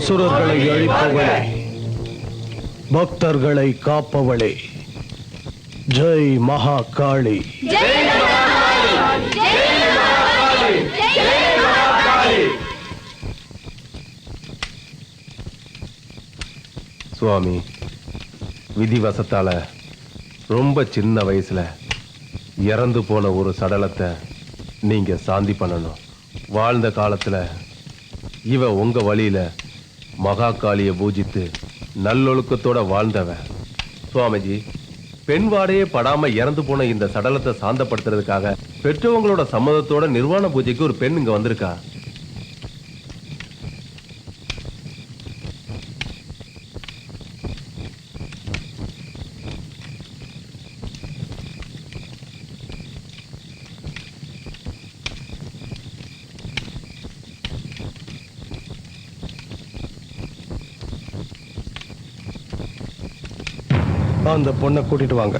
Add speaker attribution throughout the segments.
Speaker 1: அசுரர்களை அழிப்பவளே, பக்தர்களை காப்பவளே, ஜெய் மகாகாளி.
Speaker 2: சுவாமி, விதிவசத்தால ரொம்ப சின்ன வயசுல இறந்து போன ஒரு சடலத்தை நீங்க சாந்தி பண்ணணும். வாழ்ந்த காலத்துல இவ உங்க வழியில மகாகாளியை பூஜித்து நல்லொழுக்கத்தோட வாழ்ந்தவ. சுவாமிஜி, பெண் வாடையே படாம இறந்து போன இந்த சடலத்தை சாந்தப்படுத்துறதுக்காக பெற்றவங்களோட சம்மதத்தோட நிர்வாண பூஜைக்கு ஒரு பெண் இங்க வந்திருக்கா.
Speaker 1: அந்த பொண்ணை கூட்டிட்டு வாங்க.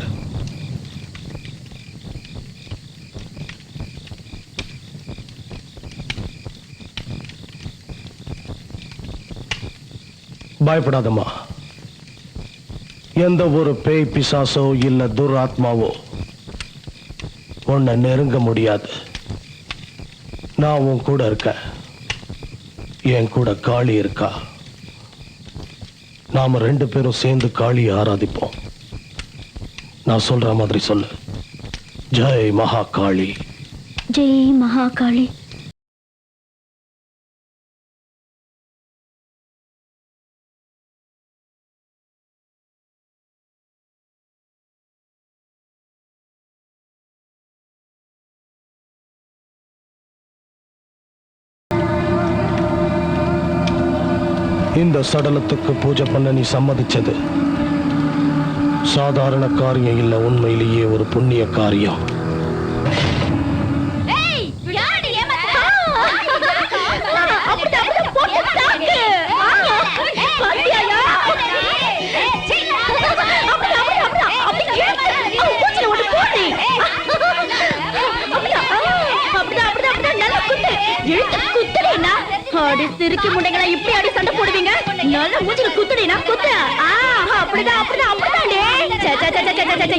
Speaker 1: பயப்படாதம்மா. எந்த ஒரு பேய் பிசாசோ இல்ல துராத்மாவோ உன்னை நெருங்க முடியாது. நான் உன் கூட இருக்கேன். என் கூட காளி இருக்கா. நாம 2 பேரும் சேர்ந்து காளியை ஆராதிப்போம். நான் சொல்ற மாதிரி சொல்லு. ஜெய் மகாகாளி.
Speaker 3: ஜெய் மகாகாளி.
Speaker 1: இந்த சடலத்துக்கு பூஜை பண்ண நீ சம்மதிச்சது சாதாரண காரியம் இல்ல, உண்மையிலேயே ஒரு புண்ணிய காரியம்.
Speaker 3: சிரிக்கி முண்டைங்களா இப்படி அடி சண்டை போடுவீங்க? நல்ல மூஞ்சில குத்துடினா குத்து. அப்படிதான் அப்படிதான் அப்படிதான்.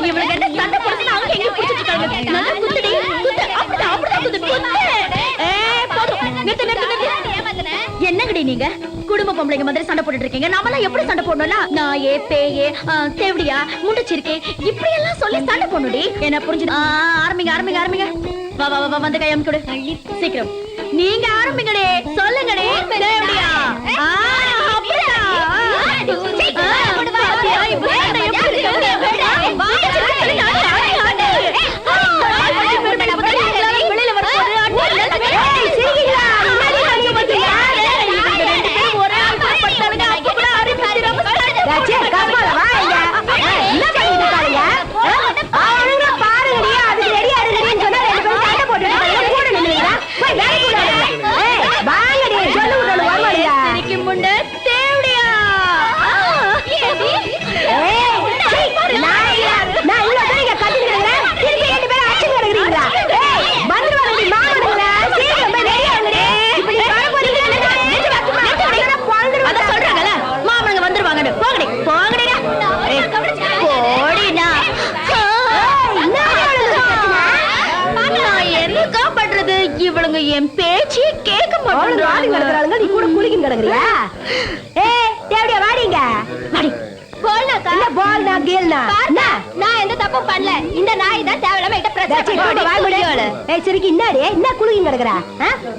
Speaker 3: இவளுக்கு என்ன சண்டை போடுறது? அவங்க எங்க பிடிச்சிட்டு இருக்காங்க. நல்ல குத்துடி குத்து. அப்படிதான் அப்படிதான் குத்து குத்து. போதும், நிறுத்து நிறுத்து நிறுத்து. என்னங்கடி நீங்க குடும்ப பொம்பளைங்க மாதிரி சண்டை போட்டுட்டு இருக்கீங்க? நாமெல்லாம் எப்படி சண்டை போடணும்னா நாயே பேயே தேவடியா முண்டச்சிருக்கே இப்படி எல்லாம் சொல்லி சண்டை போடணுடி. என்ன புரிஞ்சுது? ஆரம்பிங்க ஆரம்பிங்க ஆரம்பிங்க. வா வா வா வந்து கையம் கொடு சீக்கிரம். நீங்க ஆரம்பிங்கடே. சொல்லுங்கடே. தேவடியா என் பேச்சு கேட்க மாட்டேங்கிறாங்க. நீ கூட குளிக்கின் கிடக்குறியா? தேவடியா வாடிங்க. வாடி. போல்னாக்கா இல்ல போல்னா கேல்னா. நான் எந்த தப்பும் பண்ணல. இந்த நாய் தான் தேவலாம கிட்ட பிரச்சனை. ஏய் சரிக்கு என்னடி என்ன குளிக்கின் கிடக்குற?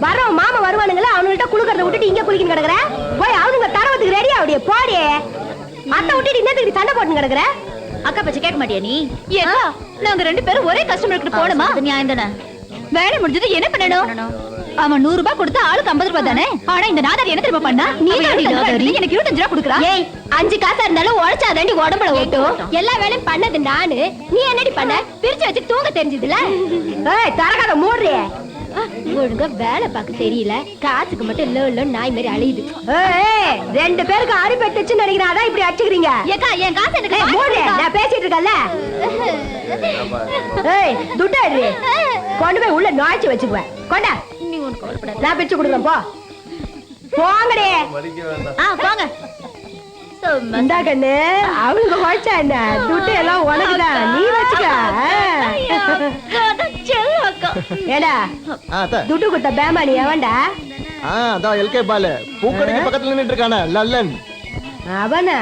Speaker 3: வர மாமா வருவானுங்களா அவங்கள்ட்ட குளிக்கறத விட்டுட்டு இங்க குளிக்கின் கிடக்குற? போய் அவனுங்க தரவத்துக்கு ரெடியா அப்படியே போடி. அத்தை விட்டுட்டு என்னத்துக்கு சண்டை போட்டு கிடக்குற? அக்கா பச்சை கேட்க மாட்டியா நீ? ஏக்கா நாங்க 2 பேரும் ஒரே கஸ்டமருக்கு போணுமா? நியாயம் தானே. வேலை முடிஞ்சது என்ன பண்ணணும்? அவன் 100 ரூபாய் கொடுத்தா ஆளுக்கு 50 ரூபாய் தானே. ஆனா இந்த நாதாரி என்ன தெரியுமா பண்ணா? நீ எனக்கு 25 ரூபாய் கொடுக்குறா. ஏய் 5 காசா இருந்தாலும் உழைச்சாதாண்டி உடம்புல ஓட்டும். எல்லா வேலையும் பண்ணது நானு. நீ என்னடி பண்ண? பிரிச்சு வச்சு தூங்க தெரிஞ்சதுல. ஏய் தரகாத மூடுறே. ஒழுங்கா வேலை பார்க்க தெரியல. காசுக்கு மட்டும் இல்ல நாய் மாதிரி அழையுது. ஏய் 2 பேருக்கு அரிபட்டுச்சு நினைக்கிறேன். அதான் இப்படி அடிச்சுக்கிறீங்க. ஏக்கா என் காசு எனக்கு மூடு. நான் பேசிட்டு இருக்கேன்ல. ஏய் துட்டாரு கொண்டு போய் உள்ள நோய்ச்சி வச்சுக்குவேன். கொண்டா. நீ ஒன்னு கவலைப்படாத. நான் பிச்சு கொடுக்குறேன் போ. போங்கடே.
Speaker 4: போங்க.
Speaker 3: இந்தா கண்ணு, அவளுக்கு குறைச்சா என்ன, துட்டு எல்லாம் உனக்குதான், நீ வச்சுக்க. ஏடா துட்டு கொடுத்த பேமானி எவன்டா?
Speaker 5: அதான் எல்கே பாலு பூக்கடைக்கு பக்கத்துல நின்று இருக்கானே லல்லன்.
Speaker 3: அவனா?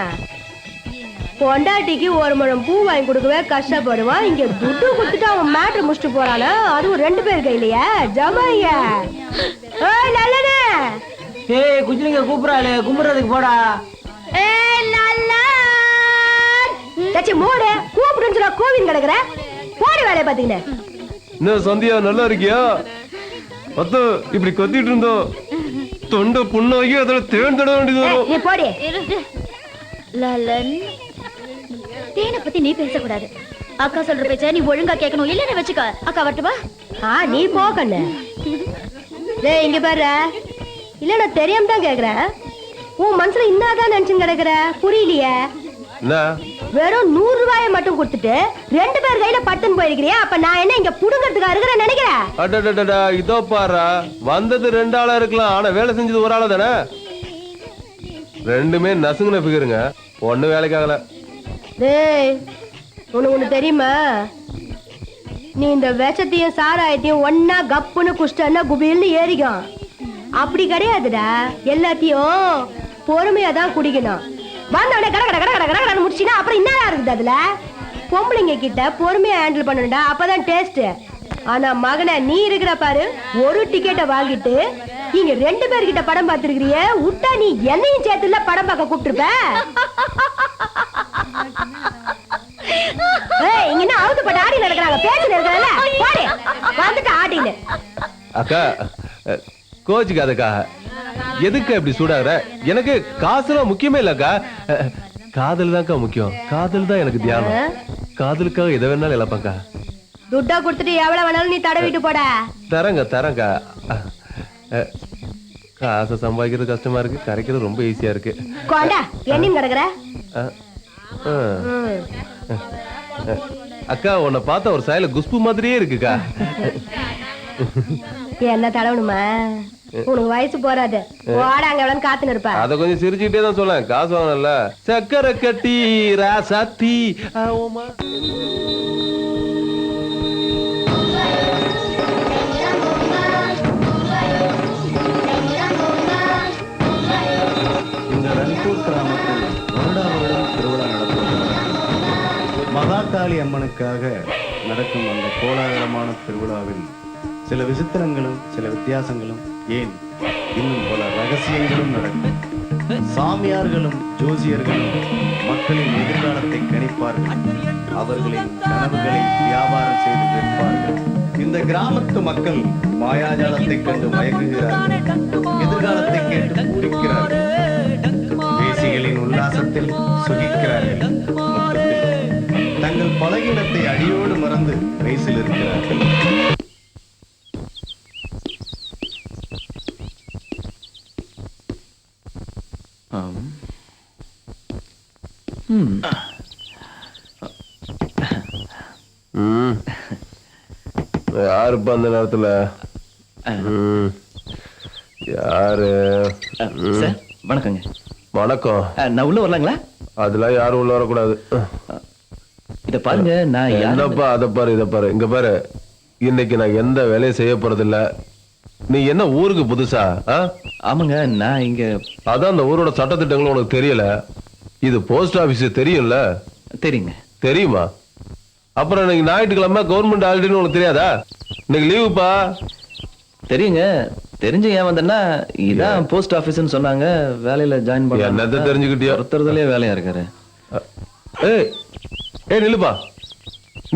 Speaker 3: பொண்டாட்டிக்கு ஒரு முழம் பூ வாங்கி கொடுக்கவே கஷ்டப்படுவான், இங்க துட்டு கொடுத்துட்டு அவன் மேட்ரு முடிச்சுட்டு போறானா, அதுவும் 2 பேர் கையிலயா? ஜமாய்யா. ஏய் நல்லனே.
Speaker 6: ஏய் குஜிலிங்க கூப்பிடறாளே, கும்பிடுறதுக்கு போடா.
Speaker 3: ஏய் நல்ல தச்சி மூடு, கூப்பிடுன்னு சொல்ல கோவின் கிடக்குற, போடி வேலையை பாத்தீங்க.
Speaker 2: என்ன சந்தியா நல்லா இருக்கியா? அத்த இப்படி கத்திட்டு இருந்தோம் தொண்டை புண்ணாகி அதில் தேன் தட வேண்டியது வரும்.
Speaker 3: நீ போடி.
Speaker 4: லலன், தேனை பத்தி நீ பேசக்கூடாது. அக்கா சொல்ற பேச்ச நீ ஒழுங்கா கேட்கணும், இல்லன்னு வச்சுக்க. அக்கா வரட்டுமா?
Speaker 3: நீ போ கண்ணு. டேய் இங்க பாரு, இல்ல நான் தெரியாம தான் கேக்குறேன், உன் மனசுல இன்னாதான் நினைச்சு கிடக்குற, புரியலையே.
Speaker 2: என்ன
Speaker 3: வெறும் 100 ரூபாயை மட்டும் கொடுத்துட்டு 2 பேர் கையில பட்டுன்னு போயிருக்கிறியா? அப்ப நான் என்ன இங்க புடுங்கிறதுக்கா இருக்கிறேன் நினைக்கிறேன்?
Speaker 2: அடடடடா இதோ பாரா, வந்தது 2 ஆளா இருக்கலாம், ஆனா வேலை செஞ்சது ஒரு ஆளா தானே. 2மே நசுங்குன ஃபிகருங்க, ஒண்ணு வேலைக்கு ஆகல.
Speaker 3: டேய் உனக்கு ஒண்ணு தெரியுமா, நீ இந்த விஷத்தையும் சாராயத்தையும் ஒன்னா கப்புன்னு குஷ்டன்னா குபில்னு ஏறிக்கும். அப்படி கிடையாதுடா, எல்லாத்தையும் பொறுமையா தான் குடிக்கணும். வந்தவனே கட கட கட கட கட கடன்னு முடிச்சினா அப்புறம் என்னடா இருக்குது அதுல? பொம்பளைங்க கிட்ட பொறுமையா ஹேண்டில் பண்ணணும்டா, அப்பதான் டேஸ்ட். ஆனா மகனே, நீ இருக்கிற பாரு, ஒரு டிக்கெட்டை வாங்கிட்டு இங்க 2 பேர்கிட்ட படம் பார்த்திருக்கிறிய, விட்டா நீ என்னையும் சேர்த்துல படம் பார்க்க கூப்பிட்டுருப்ப. ஏய் இங்க என்ன அவுத்து போட்டு ஆடி நடக்கறாங்க, பேச்சு நடக்கறல, பாரு வந்துட்டு ஆடின்னு.
Speaker 2: அக்கா கோச்சுக்காதக்கா, எதுக்கு இப்படி சூடாகிற? எனக்கு காசுலாம் முக்கியமே இல்லக்கா, காதல் தான்க்கா முக்கியம். காதல் தான் எனக்கு தியானம். காதலுக்காக எதை வேணாலும் இழப்பக்கா.
Speaker 3: துட்டா கொடுத்துட்டு எவ்வளவு வேணாலும் நீ தடவிட்டு போட.
Speaker 2: தரங்க காசை சம்பாதிக்கிறது கஷ்டமா இருக்கு, கரைக்கிறது ரொம்ப ஈஸியா இருக்கு.
Speaker 3: கொண்டா என்னையும் கிடக்குற.
Speaker 2: அக்கா உன்னை பார்த்தா ஒரு சாயல குஷ்பு மாதிரியே இருக்குக்கா.
Speaker 3: என்ன தடவணுமா? உனக்கு வயசு போறாது, ஓட அங்க எவ்வளவு காத்துன்னு இருப்ப.
Speaker 2: அத கொஞ்சம் சிரிச்சுக்கிட்டே தான் சொல்லேன், காசு வாங்கல. சக்கரை கட்டி ராசாத்தி
Speaker 7: இந்த ரன்பூர் கிராமத்தில் வருடா வருடம் திருவிழா நடத்துவதாக மகாகாளி அம்மனுக்காக நடக்கும் அந்த கோலாகலமான திருவிழாவில் சில விசித்திரங்களும் சில வித்தியாசங்களும், ஏன் இன்னும் பல ரகசியங்களும் நடக்கும். சாமியார்களும் ஜோசியர்களும் மக்களின் எதிர்காலத்தை கணிப்பார்கள், அவர்களின் கனவுகளை வியாபாரம் செய்து விற்பார்கள். இந்த கிராமத்து மக்கள் மாயாஜாலத்தை கண்டு மயங்குகிறார்கள், எதிர்காலத்தை கேட்டு பூரிக்கிறார்கள், வேசிகளின் உல்லாசத்தில் சுகிக்கிறார்கள். மொத்தத்தில் தங்கள் பலகீனத்தை அடியோடு மறந்து வயசில் இருக்கிறார்கள்.
Speaker 2: யாருப்பா அந்த நேரத்துல? யாரு?
Speaker 8: சார் வணக்கங்க.
Speaker 2: வணக்கம்.
Speaker 8: நான் உள்ள வரலாங்களா?
Speaker 2: அதெல்லாம் யாரும் உள்ள வரக்கூடாது.
Speaker 8: இத பாருங்க, நான்
Speaker 2: என்னப்பா அதை பாரு இதை பாரு, இங்க பாரு, இன்னைக்கு நான் எந்த வேலையும் செய்ய போறது இல்ல. நீ என்ன ஊருக்கு புதுசா?
Speaker 8: ஆமாங்க, நான் இங்க
Speaker 2: அதான் அந்த ஊரோட சட்டத்திட்டங்களும் உனக்கு தெரியல. இது போஸ்ட் ஆபீஸ் தெரியும்ல?
Speaker 8: தெரியுங்க.
Speaker 2: தெரியுமா? அப்புறம் இன்னைக்கு ஞாயிற்றுக்கிழமை கவர்மெண்ட் ஹாலிடேன்னு உனக்கு தெரியாதா? இன்னைக்கு லீவுப்பா.
Speaker 8: தெரியுங்க. தெரிஞ்சு ஏன் வந்தேன்னா, இதான் போஸ்ட் ஆபீஸ்னு சொன்னாங்க, வேலையில ஜாயின் பண்ண.
Speaker 2: என்னத்த தெரிஞ்சுக்கிட்டியா?
Speaker 8: ஒருத்தரதுலயே வேலையா இருக்காரு.
Speaker 2: ஏய் நில்லுப்பா,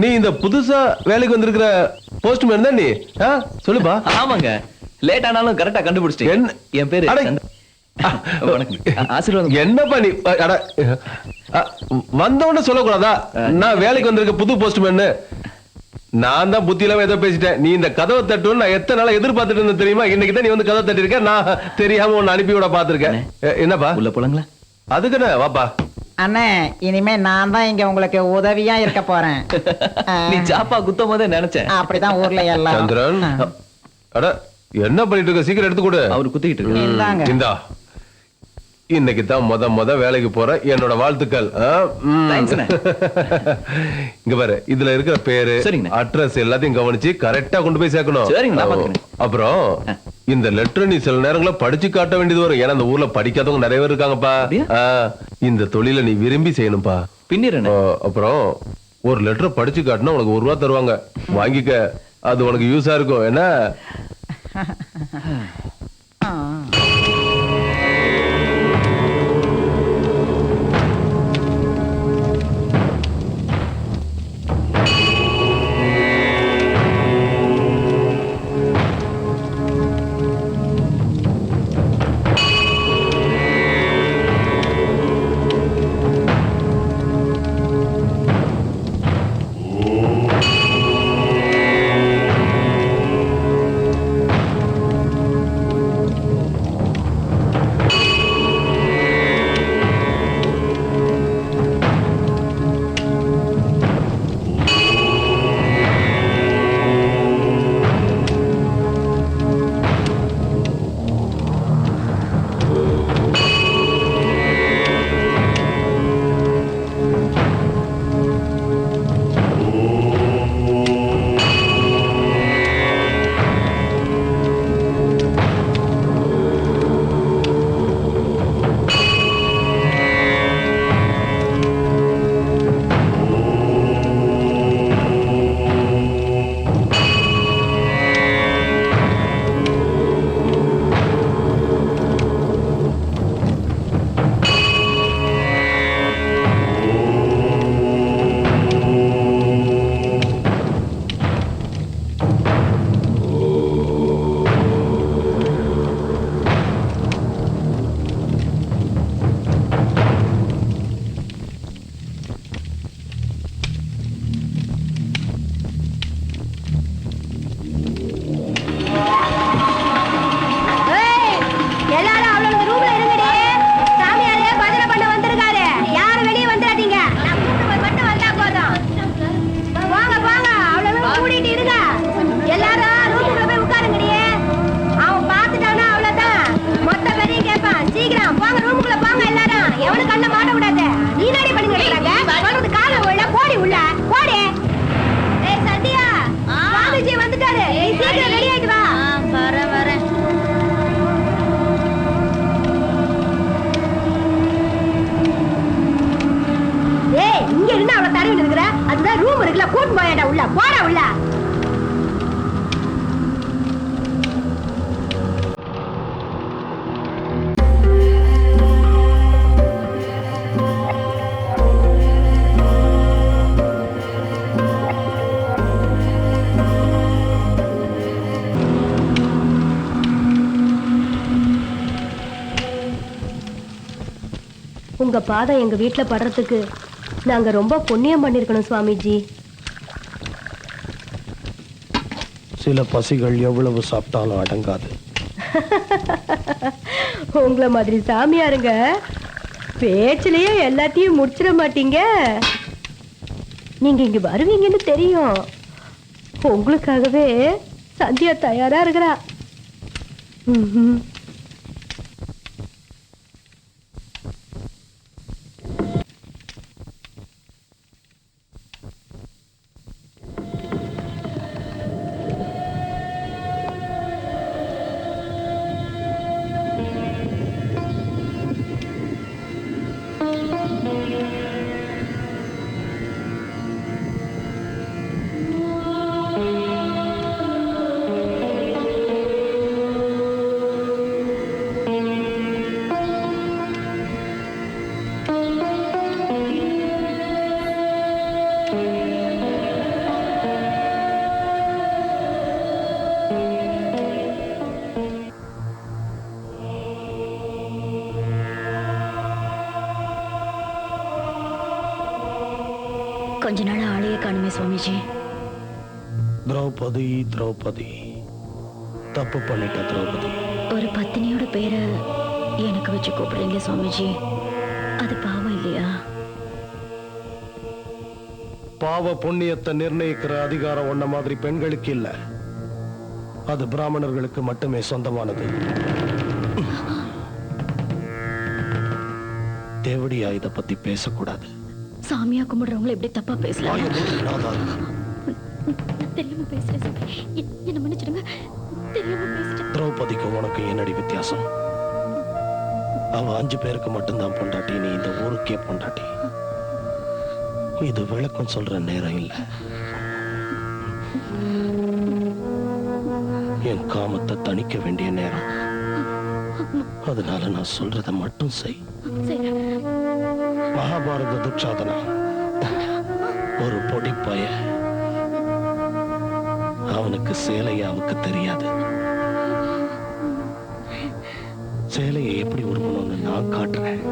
Speaker 2: நீ இந்த புதுசா வேலைக்கு வந்திருக்கிற போஸ்ட்மேன் தான் நீ? சொல்லுப்பா.
Speaker 8: ஆமாங்க, லேட் ஆனாலும் கரெக்டா கண்டுபிடிச்சிட்டீங்க. என் பேரு ஆசீர்வாதம்.
Speaker 2: என்னப்பா நீ வந்தவன சொல்லக்கூடாதா? நான் வேலைக்கு வந்திருக்க புது போஸ்ட்மேன். நான் தான் புத்தி இல்லாம ஏதோ பேசிட்டேன். நீ இந்த கதவை தட்டுன்னு நான் எத்தனை நாளா எதிர்பார்த்துட்டு இருந்தேன் தெரியுமா? இன்னைக்கு தான் நீ வந்து கதவை தட்டிருக்க. நான் தெரியாம உன்னை அனுப்பி விட பாத்துருக்கேன். என்னப்பா
Speaker 8: உள்ள போலாங்களா?
Speaker 2: அதுக்குன்னு வாப்பா.
Speaker 9: அண்ணே, இனிமே நான் தான் இங்க உங்களுக்கு உதவியா இருக்க போறேன்.
Speaker 8: நீ சாப்பா குத்தும் போதே நினைச்சேன்.
Speaker 9: அப்படிதான் ஊர்ல எல்லாம்.
Speaker 2: சந்திரன், அட என்ன பண்ணிட்டு இருக்க? சீக்கிரம் எடுத்து கொடு.
Speaker 8: அவர் குத்திக்கிட்டு இருக்கு.
Speaker 9: இந்தாங்க.
Speaker 2: இந்தா. இன்னைக்கு தான் முத வேலைக்கு போற, என்னோட வாழ்த்துக்கள்.
Speaker 8: தேங்க்ஸ்ண்ணே.
Speaker 2: இங்க பாரு, இதுல இருக்கிற பேரு,
Speaker 8: சரிங்கண்ணே.
Speaker 2: அட்ரஸ் எல்லாத்தையும் கவனிச்சு கரெக்டா கொண்டு போய் சேர்க்கணும்.
Speaker 8: சரிங்க, நான் பாத்துக்கிறேன்.
Speaker 2: அப்புறம் இந்த லெட்டர் நீ சில நேரங்களில் படிச்சு காட்ட வேண்டியது வரும். ஏன்னா அந்த ஊர்ல படிக்காதவங்க நிறைய பேர் இருக்காங்கப்பா.
Speaker 8: அப்படியா?
Speaker 2: இந்த தொழிலை நீ விரும்பி செய்யணும்பா.
Speaker 8: பின்னிறேன்.
Speaker 2: அப்புறம் ஒரு லெட்டர் படிச்சு காட்டினா உனக்கு ₹1 தருவாங்க. வாங்கிக்க, அது உனக்கு யூஸா இருக்கும். என்ன?
Speaker 3: உங்க பாதம் எங்க வீட்டுல படுறதுக்கு நாங்க ரொம்ப புண்ணியம் பண்ணிருக்கணும் சுவாமிஜி.
Speaker 1: சில பசிகள் எவ்வளவு சாப்பிட்டாலும் அடங்காது.
Speaker 3: உங்களை மாதிரி சாமியாருங்க பேச்சிலேயே எல்லாத்தையும் முடிச்சிட மாட்டீங்க. நீங்க இங்க வருவீங்கன்னு தெரியும். உங்களுக்காகவே சந்தியா தயாரா இருக்கிறா.
Speaker 4: கொஞ்ச நாள் ஆளையே காணுமே சுவாமிஜி.
Speaker 1: திரௌபதி திரௌபதி தப்பு பண்ணிட்ட திரௌபதி.
Speaker 4: ஒரு பத்தினியோட பேரை எனக்கு வச்சு கூப்பிடுறீங்க சுவாமிஜி, அது பாவம் இல்லையா?
Speaker 1: பாவ புண்ணியத்தை நிர்ணயிக்கிற அதிகாரம் உன்ன மாதிரி பெண்களுக்கு இல்ல. அது பிராமணர்களுக்கு மட்டுமே சொந்தமானது. தேவடியா இத பத்தி பேசக்கூடாது.
Speaker 4: சாமியா கும்பிடுறவங்களை எப்படி தப்பா பேசலாம்? தெரியாம பேசுறேன் சாமி. என்ன மன்னிச்சிடுங்க. தெரியாம பேசிட்டேன்.
Speaker 1: திரௌபதிக்கு உனக்கு என்னடி வித்தியாசம்? அவ 5 பேருக்கு மட்டும்தான் பொண்டாட்டி, நீ இந்த ஊருக்கே பொண்டாட்டி. இது விளக்கம் சொல்ற நேரம் இல்ல. என் காமத்தை தணிக்க வேண்டிய நேரம். அதனால நான் சொல்றத மட்டும் செய். மகாபாரத துச்சாதனா ஒரு பொடிப்பய. அவனுக்கு சேலையாவுக்கு தெரியாது. சேலையை எப்படி உருவணும்னு நான் காட்டுறேன்.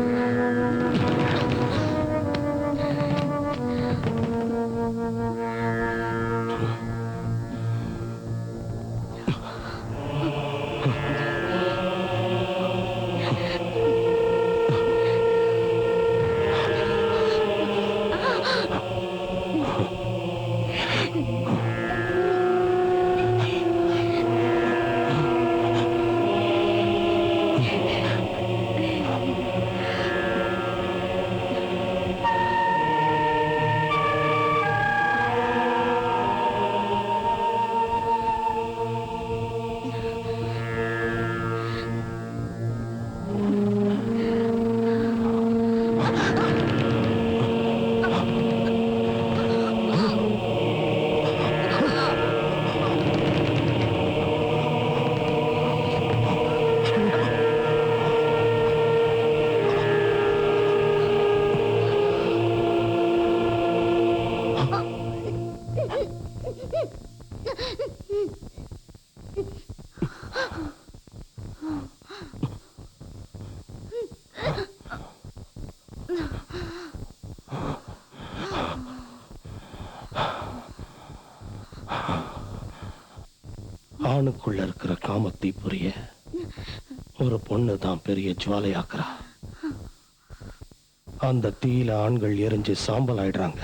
Speaker 1: ஆணுக்குள்ள இருக்கிற காமத்தை புரிய ஒரு பொண்ணு தான் பெரிய ஜுவாலையாக்குறா. அந்த தீயில ஆண்கள் எரிஞ்சு சாம்பல் ஆயிடுறாங்க.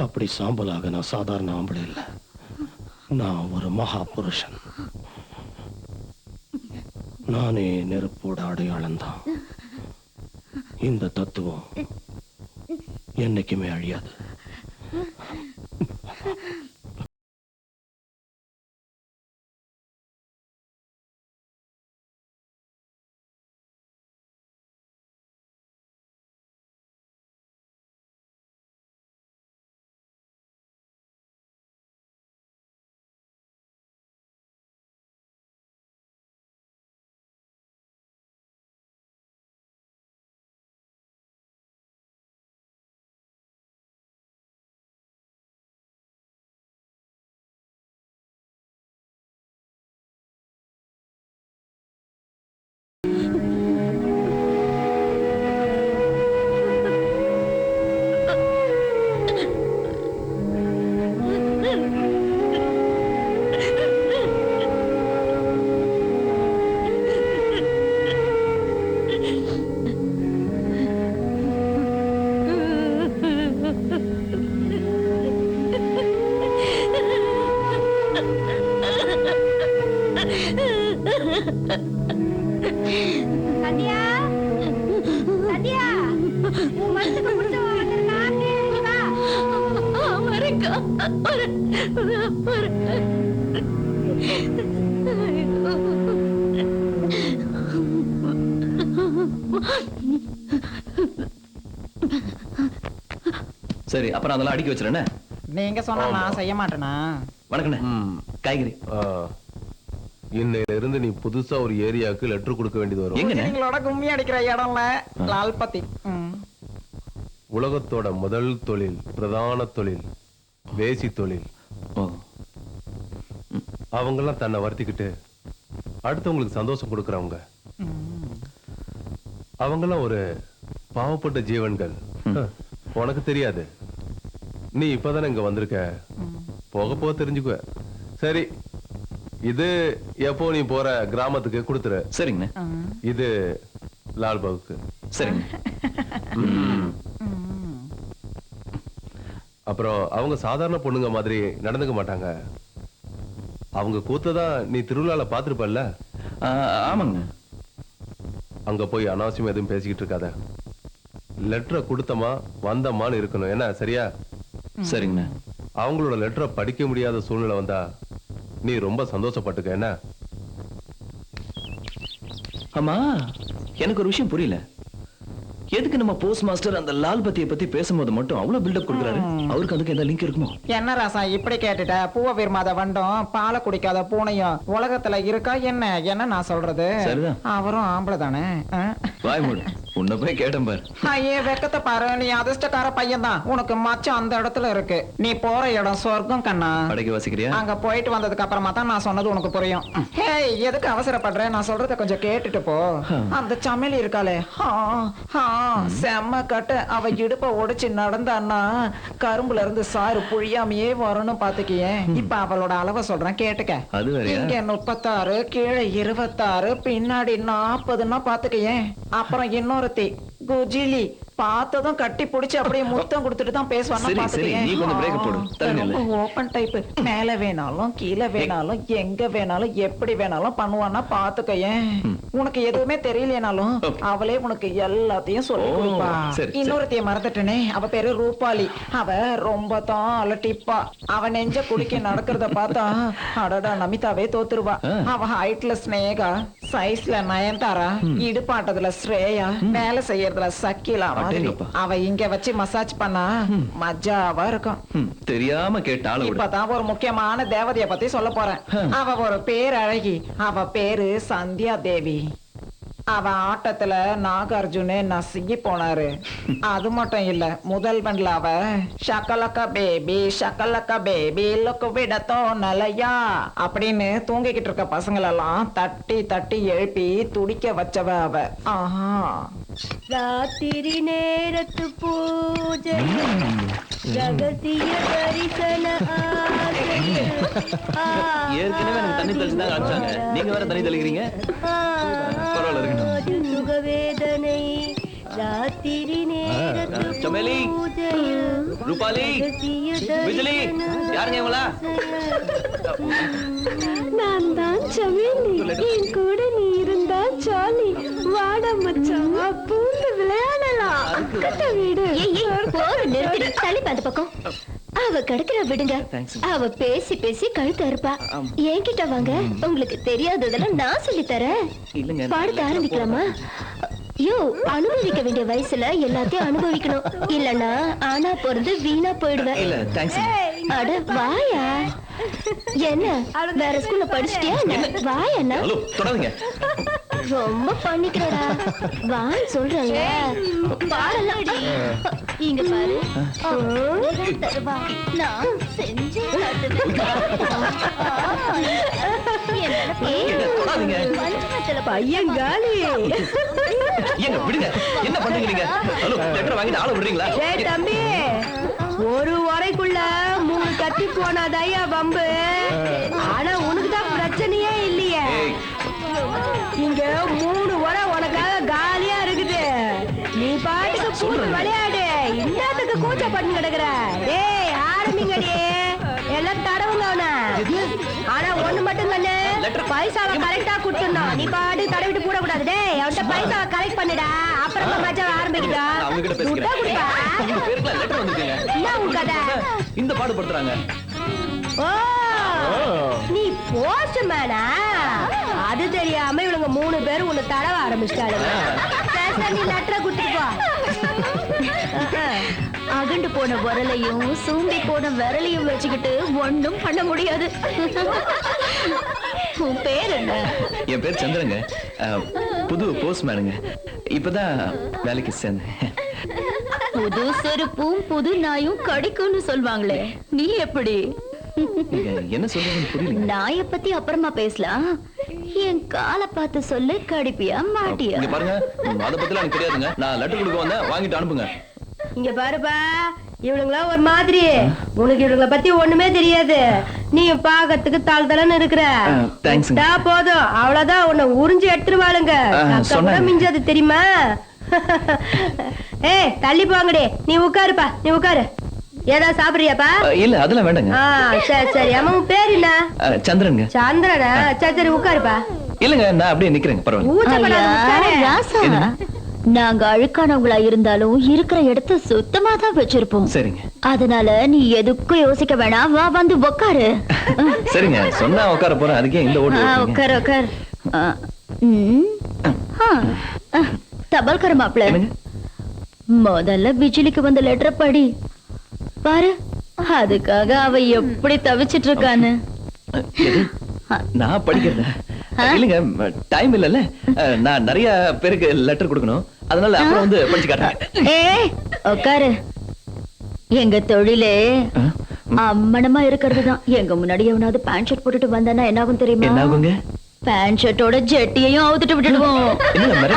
Speaker 1: அப்படி சாம்பலாக நான் சாதாரண ஆம்பளை இல்ல, நான் ஒரு மகா புருஷன். நானே நெருப்போட அடையாளம் தான். இந்த தத்துவம் என்னைக்குமே அழியாது.
Speaker 3: சத்யா, சத்யா, உன் மனசுக்கு பிடிச்ச நானே வா.
Speaker 4: வரேங்க.
Speaker 8: சரி, அப்புறம் அதெல்லாம் அடுக்கி வச்சிருந்தேன்.
Speaker 9: நீங்க சொன்னா நான் செய்ய மாட்டேனா?
Speaker 8: வணக்கண்ணே. காய்கறி.
Speaker 2: இன்னையில இருந்து நீ புதுசா ஒரு ஏரியாவுக்கு லெட்டர் கொடுக்க வேண்டியது வரும்.
Speaker 9: எங்களோட கும்மி அடிக்கிற இடம்ல லால்பத்தி.
Speaker 2: உலகத்தோட முதல் தொழில், பிரதான தொழில் வேசி தொழில். அவங்கெல்லாம் தன்னை வருத்திக்கிட்டு அடுத்தவங்களுக்கு சந்தோஷம் கொடுக்கறவங்க. அவங்கெல்லாம் ஒரு பாவப்பட்ட ஜீவன்கள். உனக்கு தெரியாது, நீ இப்பதானே இங்க வந்திருக்க, போக போக தெரிஞ்சுக்குவ. சரி, இது எப்போ நீ போற கிராமத்துக்கு கொடுத்துரு.
Speaker 8: சரிங்க.
Speaker 2: இது லால்பாவுக்கு.
Speaker 8: சரிங்க.
Speaker 2: அப்புறம் அவங்க சாதாரண பொண்ணுங்க மாதிரி நடந்துக்க மாட்டாங்க. அவங்க கூத்ததான் நீ திருவிழால பாத்துருப்பல்ல.
Speaker 8: ஆமாங்க.
Speaker 2: அங்க போய் அனாவசியம் எதுவும் பேசிக்கிட்டு இருக்காத. லெட்டரை கொடுத்தமா வந்தமான்னு இருக்கணும். என்ன சரியா?
Speaker 8: சரிங்கண்ணா.
Speaker 2: அவங்களோட லெட்டரை படிக்க முடியாத சூழ்நிலை வந்தா நீ ரொம்ப சந்தோஷப்பட்டுக்க. என்ன?
Speaker 8: ஆமா, எனக்கு ஒரு விஷயம் புரியல. எதுக்கு நம்ம போஸ்ட் மாஸ்டர் அந்த லால் பத்தியை பத்தி பேசும்போது மட்டும் அவ்வளவு பில்டப் கொடுக்குறாரு? அவருக்கு அதுக்கு எந்த லிங்க் இருக்குமோ?
Speaker 9: என்ன ராசா இப்படி கேட்டுட்ட? பூவை விரும்பாத வண்டும் பாலை குடிக்காத பூனையும் உலகத்துல இருக்கா என்ன? என்ன நான் சொல்றது?
Speaker 8: சரிதான்.
Speaker 9: அவரும் ஆம்பளை தானே.
Speaker 8: வாய் மூடு. உன்னை போய் கேட்டேன் பாரு.
Speaker 9: ஐயே வெக்கத்தை பாரு, நீ அதிர்ஷ்டக்கார பையன் தான். உனக்கு மச்சம் அந்த இடத்துல இருக்கு. நீ போற இடம் சொர்க்கம் கண்ணா.
Speaker 8: படைக்க வாசிக்கிறியா?
Speaker 9: அங்க போயிட்டு வந்ததுக்கு அப்புறமா தான் நான் சொன்னது உனக்கு புரியும். ஹேய், எதுக்கு அவசரப்படுற? நான் சொல்றத கொஞ்சம் கேட்டுட்டு போ. அந்த சமையல் இருக்காளே, செம்ம கட்ட. அவ இடுப்ப உடைச்சு நடந்தான்னா கரும்புல இருந்து சாறு புழியாமையே வரணும் பாத்துக்கியே. இப்ப அவளோட அளவை சொல்றேன் கேட்டுக்க.
Speaker 8: அது வேறயா?
Speaker 9: இங்க 36, கீழே 26, பின்னாடி 40ன்னா பாத்துக்கியே. அப்புறம் இன்னொருத்தி குஜிலி பார்த்ததும் கட்டி புடிச்சு அப்படியே முத்தம் கொடுத்துட்டு தான் பேசுவாங்க. Open type. மேல வேணாலும் கீழே வேணாலும் எங்க வேணாலும் எப்படி வேணாலும் பண்ணுவான்னா பாத்துக்கையேன். உனக்கு எதுவுமே தெரியலனாலும் அவளே உனக்கு எல்லாத்தையும் சொல்லி கொடுப்பா. இன்னொருத்தைய மறந்துட்டனே, அவ பேரு ரூபாலி. அவ ரொம்ப தான் அலட்டிப்பா. அவ நெஞ்ச குடிக்க நடக்கிறத பார்த்தா அடடா நமிதாவே தோத்துருவா. அவ ஹைட்ல ஸ்னேகா, சைஸ்ல நயன்தாரா, இடுப்பாட்டதுல ஸ்ரேயா, வேலை செய்யறதுல சக்கிலா. அவ இங்க வச்சு மசாஜ் பண்ணா மஜாவா இருக்கும்.
Speaker 8: தெரியாம கேட்டாலும்
Speaker 9: இப்பதான் ஒரு முக்கியமான தேவதைய பத்தி சொல்ல போறேன். அவ ஒரு பேர் அழகி. அவ பேரு சந்தியா தேவி. அவ ஆட்டத்துல நாகார்ஜுனே நசுங்கி போனாரு. அது மட்டும் இல்ல, முதல்வன்ல அவ ஷக்கலக்கா பேபி லுக்கு விட தோணலையா அப்படின்னு தூங்கிக்கிட்டு இருக்க பசங்களெல்லாம் தட்டி தட்டி எழுப்பி துடிக்க வச்சவ அவ. ஆஹா.
Speaker 3: ராத்திரி நேரத்து பூஜை ரகசிய தரிசன
Speaker 8: ஏற்கனவே எனக்கு தண்ணி தெளிச்சு தான் காமிச்சாங்க. நீங்க வேற தண்ணி தெளிக்கிறீங்க. பரவாயில்ல இருக்கட்டும்.
Speaker 3: சுகவேதனை ராத்திரி நேரத்து
Speaker 8: சமேலி, ரூபாலி, விஜலி, யாருங்க இவங்களா?
Speaker 3: நான் தான் சமேலி. என் கூட நீ இருந்தா ஜாலி. வாடா மச்சான், பூந்து விளையாடலாம். வீடு தள்ளி பார்த்த பக்கம் அவ கிடக்குற விடுங்க. அவ பேசி பேசி கழுத்து அறுப்பா. என்கிட்ட வாங்க, உங்களுக்கு தெரியாததெல்லாம் நான் சொல்லி தரேன். பாடத்தை ஆரம்பிக்கலாமா? யோ, அனுபவிக்க வேண்டிய வயசுல எல்லாத்தையும் அனுபவிக்கணும். இல்லன்னா ஆனா பொறுத்து வீணா போயிடுவேன். அட வாயா. என்ன வேற ஸ்கூல்ல படிச்சிட்டியா? வாயா. ரொம்ப பண்ணிக்கிறடா. வான்னு சொல்றேன்ல. பாடலாம். இங்க பாரு. நான் செஞ்சு பையன் காலி.
Speaker 8: என்ன பண்றீங்க?
Speaker 3: தம்பி, ஒரு உரைக்குள்ள 3 கத்தி போனாதாயா வம்பு. ஆனா உனக்குதான் பிரச்சனையே இல்லையே. இங்க 3 உரை உனக்காக காலியா இருக்குது. நீ பாட்டுக்கு பூண்டு விளையாடு. இன்னத்துக்கு கூச்ச பண்ணி கிடக்குற. டேய் ஆரம்பிங்கடி. எல்லாம் தடவுங்க அவன. ஆனா ஒண்ணு மட்டும் கண்ணு, பைசாவை கரெக்டா குடுத்துடணும். நீ பாட்டு தடவிட்டு கூட கூடாது. டேய் அவன்கிட்ட பைசாவை கரெக்ட் பண்ணிடா. அப்புறமா மஜா ஆரம்பிக்கிட்டா.
Speaker 8: இந்த பாடுபடுத்துறாங்க.
Speaker 3: ஓ, நீ போஸ்ட் மேனா? அது தெரியாம இவனுங்க 3 பேரும் உன்னை தடவ ஆரம்பிச்சிட்டாளுங்க. நீ லெட்டரை குடுத்துப்பா.
Speaker 4: அகண்டு போன விரலையும் சூம்பி போன விரலையும் வச்சுக்கிட்டு ஒண்ணும் பண்ண முடியாது. உன் பேர் என்ன?
Speaker 8: என் பேர் சந்திரங்க. புது போஸ்ட்மேனுங்க. இப்பதான் வேலைக்கு சேர்ந்தேன்.
Speaker 4: புது செருப்பும் புது நாயும் கடிக்கும்னு சொல்வாங்களே, நீ எப்படி?
Speaker 8: என்ன சொல்றீங்கன்னு புரியல.
Speaker 4: நாய பத்தி அப்புறமா பேசலாம். என் காலை பார்த்து சொல்லு, கடிப்பியா மாட்டியா?
Speaker 8: இங்க பாருங்க, அத பத்திலாம் எனக்கு தெரியாதுங்க. நான் லெட்டர் கொடுக்க வந்தேன், வாங்கிட்டு அனுப்புங்க.
Speaker 3: இங்க பாருப்பா, இவனுங்களா ஒரு மாதிரி. உனக்கு இவனுங்களை பத்தி ஒண்ணுமே தெரியாது. நீ பாக்கிறதுக்கு தாள் தலன்னு இருக்கிற. போதும், அவ்வளவுதான். உன்னை உறிஞ்சு எடுத்துருவாளுங்க. மிஞ்சாது தெரியுமா? ஏய் தள்ளி போங்கடி. நீ உட்காருப்பா, நீ உட்காரு. ஏதாவது சாப்பிடுறியாப்பா?
Speaker 8: இல்ல அதெல்லாம் வேண்டாங்க.
Speaker 3: சரி சரி. அம்மா உன் பேர் என்ன?
Speaker 8: சந்திரனுங்க.
Speaker 3: சந்திரனா? சரி சரி உட்காருப்பா.
Speaker 8: இல்லங்க நான் அப்படியே நிக்கிறேங்க, பரவாயில்ல.
Speaker 4: நாங்க அழுக்கானவங்களா இருந்தாலும் இருக்கிற இடத்த சுத்தமா தான் வச்சிருப்போம்.
Speaker 8: சரிங்க.
Speaker 4: அதனால நீ எதுக்கும் யோசிக்க வேணாம், வா வந்து உட்காரு.
Speaker 8: சரிங்க, சொன்னா உட்கார போறேன், அதுக்கே இந்த ஓடு.
Speaker 4: உட்கார் உட்கார். தபால்கார மாப்பிள, முதல்ல பிஜிலிக்கு வந்த லெட்டர் படி பாரு. அதுக்காக அவ எப்படி தவிச்சிட்டு இருக்கான்னு.
Speaker 8: நான் படிக்கிறேன். இல்லங்க டைம் இல்லல்ல, நான் நிறைய பேருக்கு லெட்டர் கொடுக்கணும், அதனால அப்புறம் வந்து படிச்சு காட்டுறேன்.
Speaker 4: உட்காரு. எங்க தொழிலே அம்மனமா இருக்கிறதுதான். எங்க முன்னாடி எவனாவது பேண்ட் ஷர்ட் போட்டுட்டு வந்தானா என்ன ஆகும் தெரியுமா?
Speaker 8: என்ன ஆகுங்க?
Speaker 4: பேண்ட் ஷர்ட்டோட ஜெட்டியையும் அவுத்துட்டு விட்டுடுவோம்.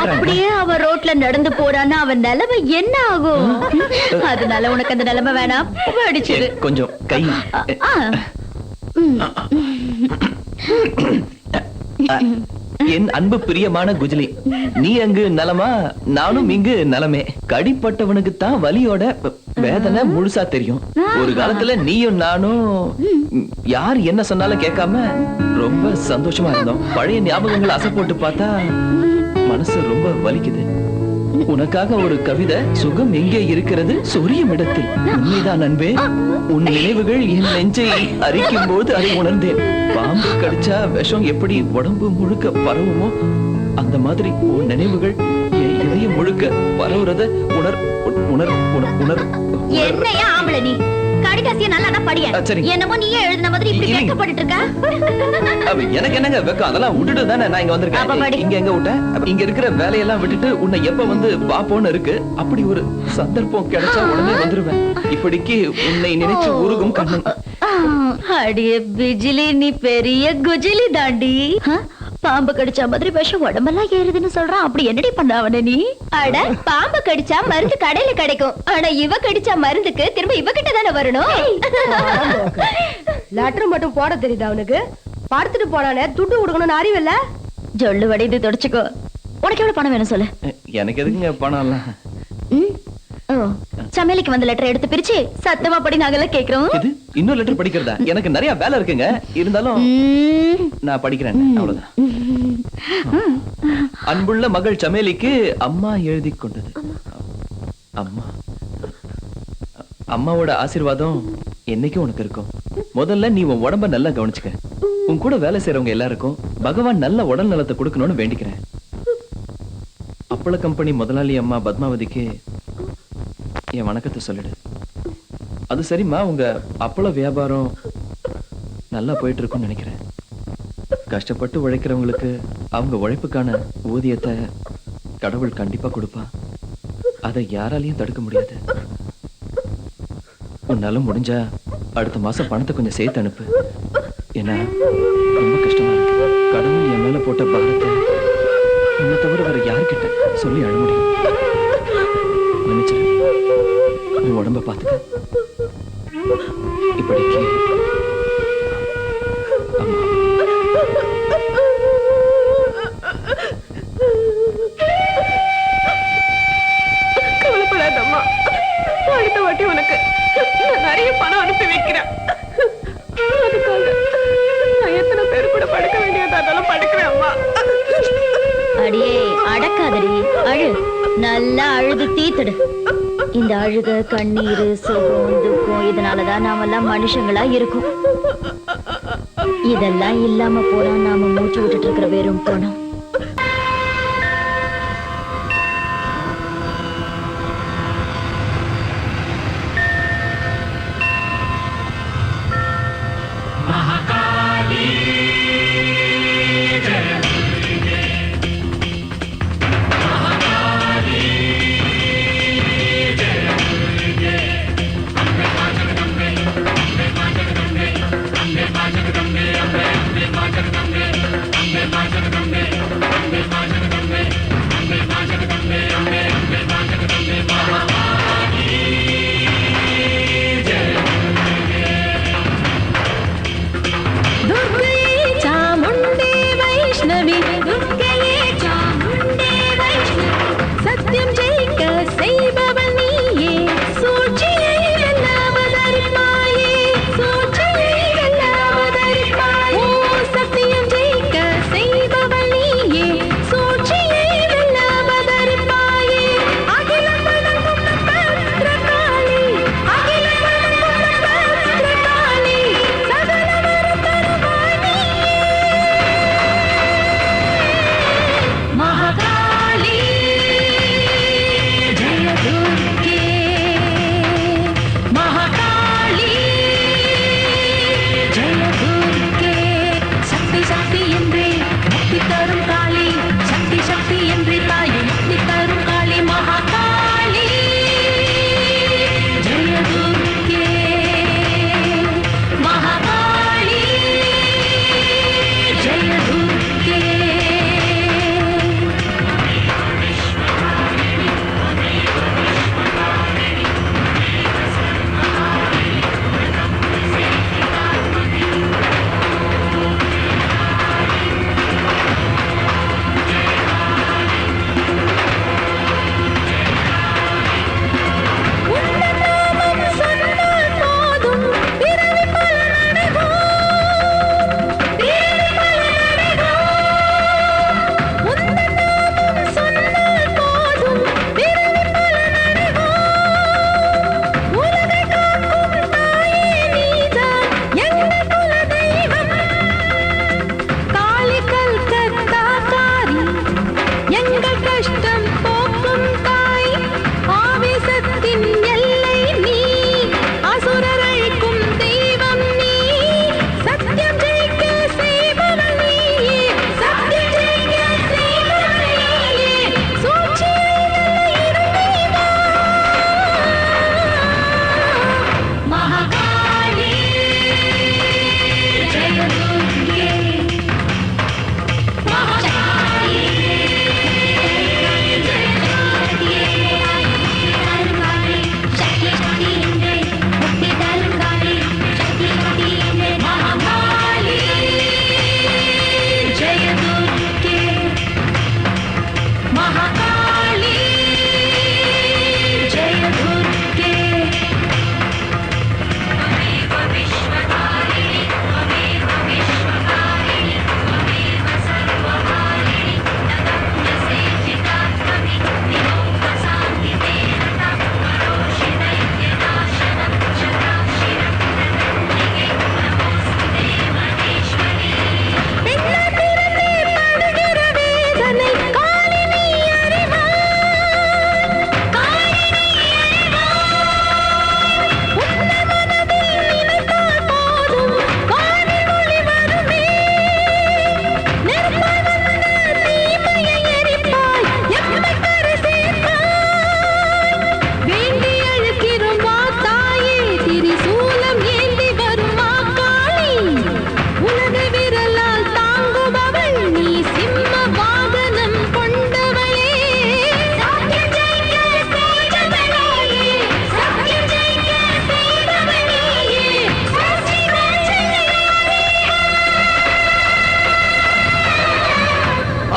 Speaker 4: அப்படியே அவ ரோட்ல நடந்து போறான்னா அவன் நிலைமை என்ன ஆகும்? அதனால உனக்கு அந்த நிலைமை வேணாம், படிச்சிரு.
Speaker 8: கொஞ்சம் கை. என் அன்பு பிரியமான குஜிலி, நீ அங்கு நலமா, நானும் இங்கு நலமே. கடிப்பட்டவனுக்கு தான் வலியோட வேதனை முழுசா தெரியும். ஒரு காலத்துல நீயும் நானும் யார் என்ன சொன்னாலும் கேட்காம ரொம்ப சந்தோஷமா இருந்தோம். பழைய ஞாபகங்களை அசை போட்டு பார்த்தா மனசு ரொம்ப வலிக்குது. உனக்காக ஒரு கவிதை. சுகம் எங்கே இருக்கிறது? சொரியும் இடத்தில். உண்மைதான் அன்பே, உன் நினைவுகள் என் நெஞ்சை அரிக்கும் போது அதை உணர்ந்தேன். பாம்பு கடிச்சா விஷம் எப்படி உடம்பு முழுக்க பரவுமோ, அந்த மாதிரி உன் நினைவுகள் என் இதயம் முழுக்க பரவுறத உணர் உணர் உணர்.
Speaker 4: என்னையா ஆம்பளை நீ? கடிதாசிய நல்லா படிய. என்னமோ நீயே எழுதின மாதிரி இப்படி வெட்கப்பட்டுட்டு இருக்க.
Speaker 8: எனக்கு என்னங்க வெக்கம்? அதெல்லாம் விட்டுட்டு தானே நான் இங்க வந்திருக்கேன். இங்க எங்க விட்டேன்? இங்க இருக்கிற வேலையெல்லாம் விட்டுட்டு உன்னை எப்ப வந்து பாப்போன்னு இருக்கு. அப்படி ஒரு சந்தர்ப்பம் கிடைச்சா உடனே வந்துருவேன். இப்படிக்கு உன்னை நினைச்சு உருகும் கண்ணன்.
Speaker 4: அடியே பிஜிலி, நீ பெரிய குஜிலி தாண்டி. பாம்பு கடிச்சா மாதிரி விஷம் உடம்பெல்லாம் ஏறுதுன்னு சொல்றான். அப்படி என்னடி பண்ண அவன நீ?
Speaker 3: அட, பாம்பு கடிச்சா மருந்து கடையில கிடைக்கும். ஆனா இவ கடிச்சா மருந்துக்கு திரும்ப இவ கிட்ட தானே வரணும். லெட்டர் மட்டும் போட தெரியுது அவனுக்கு. படுத்துட்டு போனானே துட்டு கொடுக்கணும்னு அறிவில்ல.
Speaker 4: ஜொல்லு வடைந்து தொடச்சுக்கோ. உனக்கு எவ்வளவு பணம் வேணும் சொல்லு.
Speaker 8: எனக்கு எதுக்குங்க பணம் எல்லாம்?
Speaker 4: சமையலுக்கு வந்த லெட்டர் எடுத்து பிரிச்சு சத்தமா படி நாங்கெல்லாம் கேக்குறோம்.
Speaker 8: இது இன்னொரு லெட்டர் படிக்கிறதா? எனக்கு நிறைய வேலை இருக்குங்க, இருந்தாலும் நான் படிக்கிறேன், அவ்வளவுதான். அன்புள்ள மகள் சமையலிக்கு அம்மா எழுதி கொண்டது. அம்மா, அம்மாவோட ஆசீர்வாதம் என்னைக்கும் உனக்கு இருக்கும். முதல்ல நீ உன் உடம்ப நல்லா கவனிச்சுக்க. உன் கூட வேலை செய்யறவங்க எல்லாருக்கும் பகவான் நல்ல உடல் நலத்தை கொடுக்கணும்னு வேண்டிக்கிறேன். அப்பள கம்பெனி முதலாளி அம்மா பத்மாவதிக்கு என் வணக்கத்தை சொல்லிடு. அது சரிம்மா, உங்க அப்பள வியாபாரம் நல்லா போயிட்டு இருக்கும்னு நினைக்கிறேன். கஷ்டப்பட்டு உழைக்கிறவங்களுக்கு அவங்க உழைப்புக்கான ஊதியத்தை கடவுள் கண்டிப்பா கொடுப்பா. அதை யாராலையும் தடுக்க முடியாது. உன்னால முடிஞ்சா அடுத்த மாசம் பணத்தை கொஞ்சம் சேர்த்து அனுப்பு. ஏன்னா ரொம்ப கஷ்டமா இருக்கு. கடவுள் என் மேல போட்ட பாரத்தை உன்னை தவிர வேற யார்கிட்ட சொல்லி அழ முடியும்? நினைச்சிரு. உன் உடம்ப பார்த்துக்க. இப்படிக்கு அம்மா.
Speaker 3: கவலைப்படாதம்மா, அடுத்த வாட்டி உனக்கு நான் நிறைய பணம் அனுப்பி வைக்கிறேன். அதுக்காக நான் எத்தனை பேர் கூட படுக்க வேண்டியதாலும் படுக்கிறேன் அம்மா.
Speaker 4: அடியே அடக்காதடி, அழு. நல்லா அழுது தீத்துடு. இந்த அழுக, கண்ணீர், சுகம், துக்கம், இதனாலதான் நாமெல்லாம் மனுஷங்களா இருக்கும். இதெல்லாம் இல்லாம போனா நாம மூச்சு விட்டுட்டு இருக்கிற வெறும் போனோம்.
Speaker 10: Ambe
Speaker 3: கஷ்டம் போக்கும் தாய் ஆவேசத்தின் எல்லை நீ அசுரர் அழிக்கும் தெய்வம் நீ சத்தியம் ஜெயிக்க செய்பவள் நீயே சத்தியம் ஜெயிக்க செய்பவள் நீயே சூழ்ச்சியில் இருந்தீவா மகாகாளி ஜெய துர்கே மகாகாளி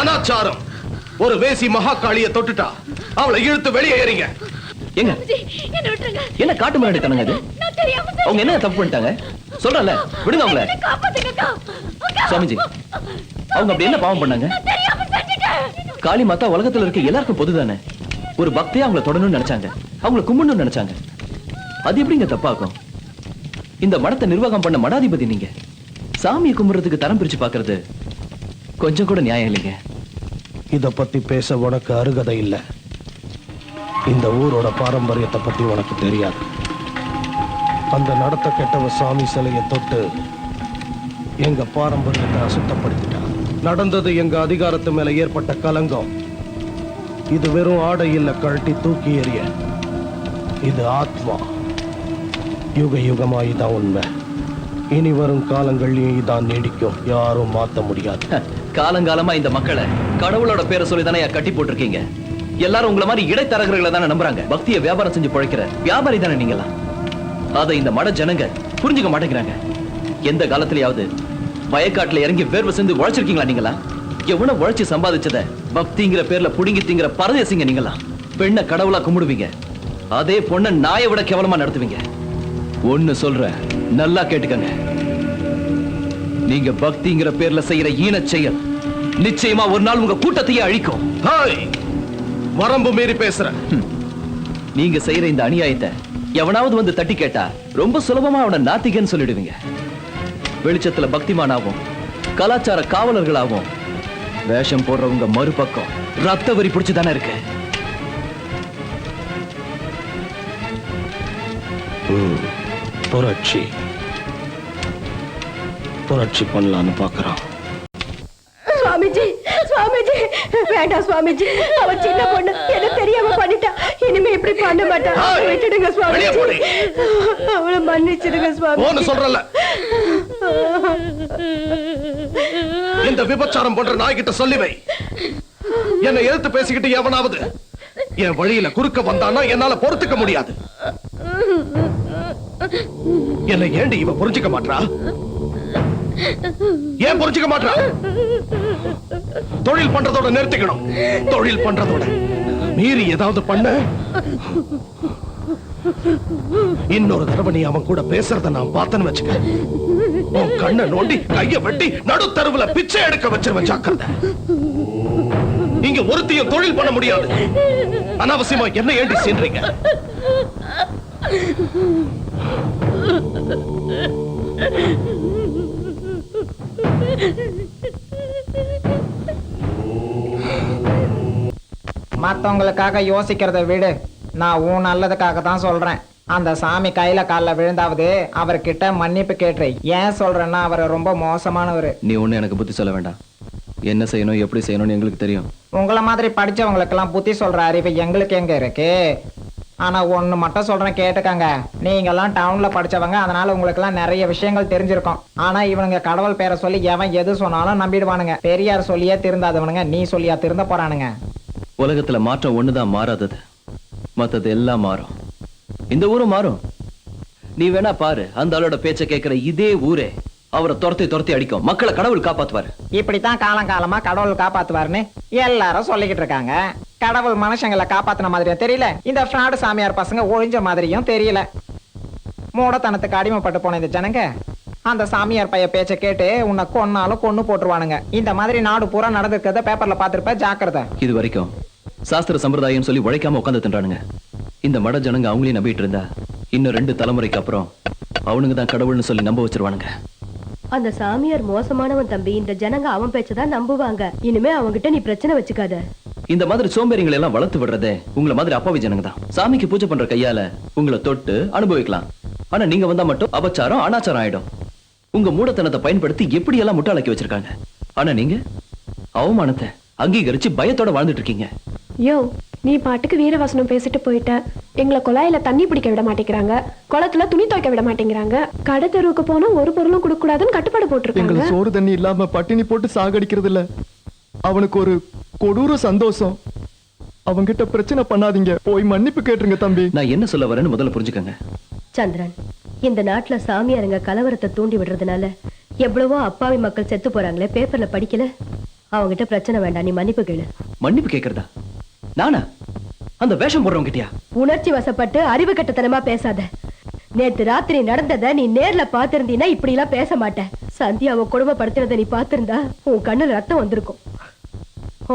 Speaker 2: அனாச்சாரம். ஒரு வேசி மகாகாளியை தொட்டுட்டா அவளை இழுத்து வெளியே ஏறிங்க.
Speaker 8: எங்க
Speaker 3: என்ன விட்டுருங்க
Speaker 8: என்ன காட்டு முன்னாடி தனங்க அது?
Speaker 3: நான் தெரியாம
Speaker 8: அவங்க என்ன தப்பு பண்ணிட்டாங்க? சொல்றல விடுங்க அவங்கள.
Speaker 3: காப்பாத்துங்கக்கா
Speaker 8: சுவாமிஜி, அவங்க அப்படி என்ன பாவம் பண்ணாங்க?
Speaker 3: தெரியாம செஞ்சுட்டேன்.
Speaker 8: காளி மாதா உலகத்துல இருக்க எல்லாருக்கும் பொதுதானே. ஒரு பக்தியா அவங்கள தொடணும்னு நினைச்சாங்க, அவங்கள கும்பிடணும்னு நினைச்சாங்க. அது எப்படிங்க தப்பாக்கும்? இந்த மடத்தை நிர்வாகம் பண்ண மடாதிபதி நீங்க. சாமியை கும்பிடுறதுக்கு தரம் பிரிச்சு பாக்குறது கொஞ்சம் கூட நியாயம் இல்லைங்க.
Speaker 1: இத பத்தி பேச உனக்கு அருகதை இல்ல. இந்த ஊரோட பாரம்பரியத்தை பத்தி உனக்கு தெரியாது. அந்த நடத்த கெட்டவ சாமி சிலையை தொட்டு எங்க பாரம்பரியத்தை அசுத்தப்படுத்திட்டா. நடந்தது எங்க அதிகாரத்து மேல ஏற்பட்ட கலங்கம். இது வெறும் ஆடை இல்ல, கழட்டி தூக்கி எறிய. இது ஆத்மா. யுக யுகமா இதான் உண்மை. இனி வரும் காலங்கள்லயும் இதான் நீடிக்கும். யாரும் மாத்த முடியாது.
Speaker 8: காலங்காலமா இந்த மக்களை கடவுளோட பேரை சொல்லி தானே கட்டி போட்டிருக்கீங்க. எல்லாரும் உங்களை மாதிரி இடைத்தரகர்களை தானே நம்புறாங்க. பக்தியை வியாபாரம் செஞ்சு பிழைக்கிற வியாபாரி தானே நீங்களா? அதை இந்த மட ஜனங்க புரிஞ்சுக்க மாட்டேங்கிறாங்க. எந்த காலத்திலயாவது வயக்காட்டுல இறங்கி வேர்வை செஞ்சு உழைச்சிருக்கீங்களா நீங்களா? எவ்வளவு உழைச்சு சம்பாதிச்சத பக்திங்கிற பேர்ல புடுங்கி திங்கிற பரதேசிங்க நீங்களா? பெண்ணை கடவுளா கும்பிடுவீங்க, அதே பொண்ணை நாயை விட கேவலமா நடத்துவீங்க. ஒண்ணு சொல்ற, நல்லா கேட்டுக்கங்க. நீங்க பக்திங்கிற பேர்ல செய்யற ஈனச் செயல் நிச்சயமா ஒரு நாள் உங்க கூட்டத்தையே அழிக்கும்.
Speaker 2: வரம்பு மீறி பேசுற.
Speaker 8: நீங்க செய்யற இந்த அநியாயத்தை எவனாவது வந்து தட்டி கேட்டா ரொம்ப சுலபமா அவனை நாத்திகன்னு சொல்லிடுவீங்க. வெளிச்சத்துல பக்திமானாவும் கலாச்சார காவலர்களாகவும் வேஷம் போடுறவங்க மறுபக்கம் ரத்த வரி பிடிச்சுதானே இருக்கு.
Speaker 1: புரட்சி புரட்சி பண்ணலான்னு பாக்குறான்.
Speaker 3: சுவாமிஜி, சுவாமிஜி, வேண்டாம் சுவாமிஜி. அவ சின்ன பொண்ணு, என்ன தெரியாம பண்ணிட்டா. இனிமே இப்படி பண்ண மாட்டா. விட்டுடுங்க சுவாமிஜி. அவளை மன்னிச்சிடுங்க சுவாமி.
Speaker 2: சொல்றல, இந்த விபச்சாரம் போன்ற நாய்கிட்ட சொல்லி வை. என்னை எதிர்த்து பேசிக்கிட்டு எவனாவது என் வழியில குறுக்க வந்தானா என்னால பொறுத்துக்க முடியாது. என்னை ஏண்டி இவ புரிஞ்சுக்க மாட்டா? ஏன் புரிஞ்சுக்க மாட்டா? தொழில் பண்றதோட நிறுத்திக்கணும். தொழில் பண்றதோட மீறி ஏதாவது பண்ண இன்னொரு தடவை நீ அவன் கூட பேசுறத நான் பார்த்தேன்னு வச்சுக்க, உன் கண்ணை நோண்டி கைய வெட்டி நடுத்தருவுல பிச்சை எடுக்க வச்சிருவன். ஜாக்கிரதை. இங்க ஒருத்தையும் தொழில் பண்ண முடியாது. அனாவசியமா என்ன ஏண்டி சென்றீங்க?
Speaker 9: மத்தவங்களுக்காக யோசிக்கிறத விடு. நான் உன் நல்லதுக்காக தான் சொல்றேன். அந்த சாமி கையில காலில் விழுந்தாவது அவர்கிட்ட மன்னிப்பு கேட்டு. ஏன் சொல்றேன்னா அவர் ரொம்ப மோசமானவர்.
Speaker 8: நீ ஒண்ணு எனக்கு புத்தி சொல்ல வேண்டாம். என்ன செய்யணும் எப்படி செய்யணும்னு எங்களுக்கு தெரியும்.
Speaker 9: உங்களை மாதிரி படிச்சவங்களுக்கெல்லாம் புத்தி சொல்ற அறிவு எங்களுக்கு எங்க இருக்கு? ஆனா ஒண்ணு மட்டும் சொல்றேன் கேட்டுக்கங்க. நீங்க எல்லாம் டவுன்ல படிச்சவங்க, அதனால உங்களுக்கு எல்லாம் நிறைய விஷயங்கள் தெரிஞ்சிருக்கும். ஆனா இவனுங்க கடவுள் பேரை சொல்லி எவன் எது சொன்னாலும் நம்பிடுவானுங்க. பெரியார் சொல்லியே திருந்தாதவனுங்க நீ சொல்லியா திருந்த போறானுங்க.
Speaker 8: உலகத்துல மாற்றம் ஒண்ணுதான் மாறாதது, மத்தது எல்லாம் மாறும். இந்த ஊரும் மாறும். நீ வேணா பாரு, அந்த ஆளோட பேச்ச கேட்கிற இதே ஊரே அவரை துரத்தி அடிக்கும். மக்களை கடவுள் காப்பாத்துவாரு.
Speaker 9: இப்படித்தான் காலங்காலமா கடவுள் காப்பாத்துவாருன்னு எல்லாரும் சொல்லிக்கிட்டு இருக்காங்க. கடவுள் மனுஷங்களை காப்பாத்தின மாதிரியும் தெரியல, இந்த ஃப்ராடு சாமியார் பசங்க ஒழிஞ்ச மாதிரியும் தெரியல. மூடத்தனத்துக்கு அடிமைப்பட்டு போன இந்த ஜனங்க அந்த சாமியார் பைய பேச்ச கேட்டு உன்னை கொன்னாலும் கொன்னு போட்டுருவானுங்க. இந்த மாதிரி நாடு பூரா நடந்திருக்கிறத பேப்பர்ல பாத்துருப்ப, ஜாக்கிரதை.
Speaker 8: இது வரைக்கும் சாஸ்திர சம்பிரதாயம் சொல்லி உழைக்காம உட்காந்து தின்றானுங்க. இந்த மட ஜனங்க அவங்களையும் நம்பிட்டு இருந்தா இன்னும் 2 தலைமுறைக்கு அப்புறம் அவனுங்க தான் கடவுள்னு சொல்லி நம்ப வச்சிருவானுங்க.
Speaker 3: அந்த சாமியார் மோசமானவன் தம்பி. இந்த ஜனங்க அவன் பேச்சதான் நம்புவாங்க. இனிமே அவங்கிட்ட நீ பிரச்சனை வச்சுக்காத.
Speaker 8: இந்த மாதிரி சோம்பேறிங்களை எல்லாம் வளர்த்து விடுறதே உங்களை மாதிரி அப்பாவி ஜனங்க தான். சாமிக்கு பூஜை பண்ற கையால உங்களை தொட்டு அனுபவிக்கலாம். ஆனா நீங்க வந்தா மட்டும் அபச்சாரம் அனாச்சாரம் ஆயிடும். உங்க மூடத்தனத்தை பயன்படுத்தி எப்படி எல்லாம் முட்டாளாக்கி வச்சிருக்காங்க. ஆனா நீங்க அவமானத்தை அங்கீகரிச்சு பயத்தோட வாழ்ந்துட்டு இருக்கீங்க.
Speaker 10: யோ, நீ பாட்டுக்கு வீரவசனம் பேசிட்டு போயிட்ட. எங்களை குழாயில தண்ணி பிடிக்க விட மாட்டேங்கிறாங்க, குளத்துல துணி துவைக்க விட மாட்டேங்கிறாங்க, கடை தெருவுக்கு போனா ஒரு பொருளும் கொடுக்க கூடாதுன்னு கட்டுப்பாடு போட்டிருக்காங்க.
Speaker 5: சோறு தண்ணி இல்லாம பட்டினி போட்டு சாகடிக்கிறது இல்ல, அவனுக்கு ஒரு கொடூர சந்தோஷம். அவங்கிட்ட பிரச்சனை பண்ணாதீங்க, போய் மன்னிப்பு கேட்டுருங்க தம்பி.
Speaker 8: நான் என்ன சொல்ல வரேன்னு முதல்ல புரிஞ்சுக்கங்க.
Speaker 3: சந்திரன், இந்த நாட்டுல சாமியாருங்க கலவரத்தை தூண்டி விடுறதுனால எவ்வளவோ அப்பாவி மக்கள் செத்து போறாங்களே, பேப்பர்ல படிக்கல? அவங்கிட்ட பிரச்சனை வேண்டாம், நீ மன்னிப்பு கேளு.
Speaker 8: மன்னிப்பு கேக்குறதா? நானா? அந்த வேஷம் போடுறவங்க கிட்டயா?
Speaker 3: உணர்ச்சி வசப்பட்டு அறிவு கட்டத்தனமா பேசாத. நேத்து ராத்திரி நடந்ததை நீ நேர்ல பாத்திருந்தீன்னா இப்படி எல்லாம் பேச மாட்டேன். சந்தியாவை கொடுமைப்படுத்தினதை நீ பாத்திருந்தா உன் கண்ணுல ரத்தம் வந்திருக்கும்.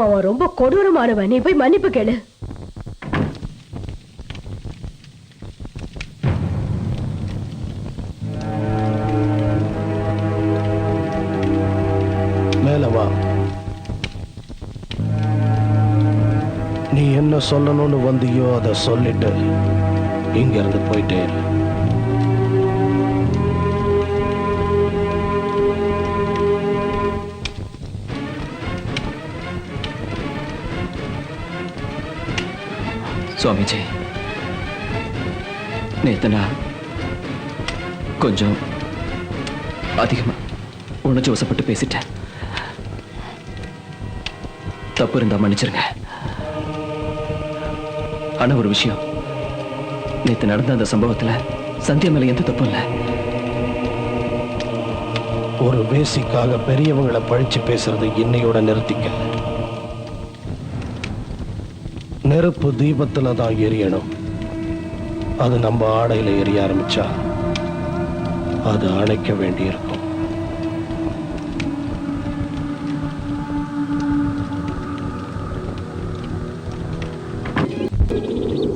Speaker 3: அவன் ரொம்ப கொடூரமானவன், நீ போய் மன்னிப்பு கேளு.
Speaker 1: மேல வா. நீ என்ன சொல்லணும்னு வந்தியோ அதை சொல்லிட்டு இங்க இருந்து போயிட்டே இரு.
Speaker 8: சுவாமிஜி, நேத்து நான் கொஞ்சம் அதிகமா உணர்ச்சி வசப்பட்டு பேசிட்டேன். தப்பு இருந்தா மன்னிச்சிருங்க. ஆனா ஒரு விஷயம், நேத்து நடந்த அந்த சம்பவத்துல சந்தியா மேல எந்த தப்பும் இல்ல.
Speaker 1: ஒரு வேசிக்காக பெரியவங்களை பழிச்சு பேசுறது இன்னையோட நிறுத்திக்க. நெருப்பு தீபத்துல தான் எரியணும். அது நம்ம ஆடையில எரிய ஆரம்பிச்சா அது அணைக்க வேண்டியிருக்கும்.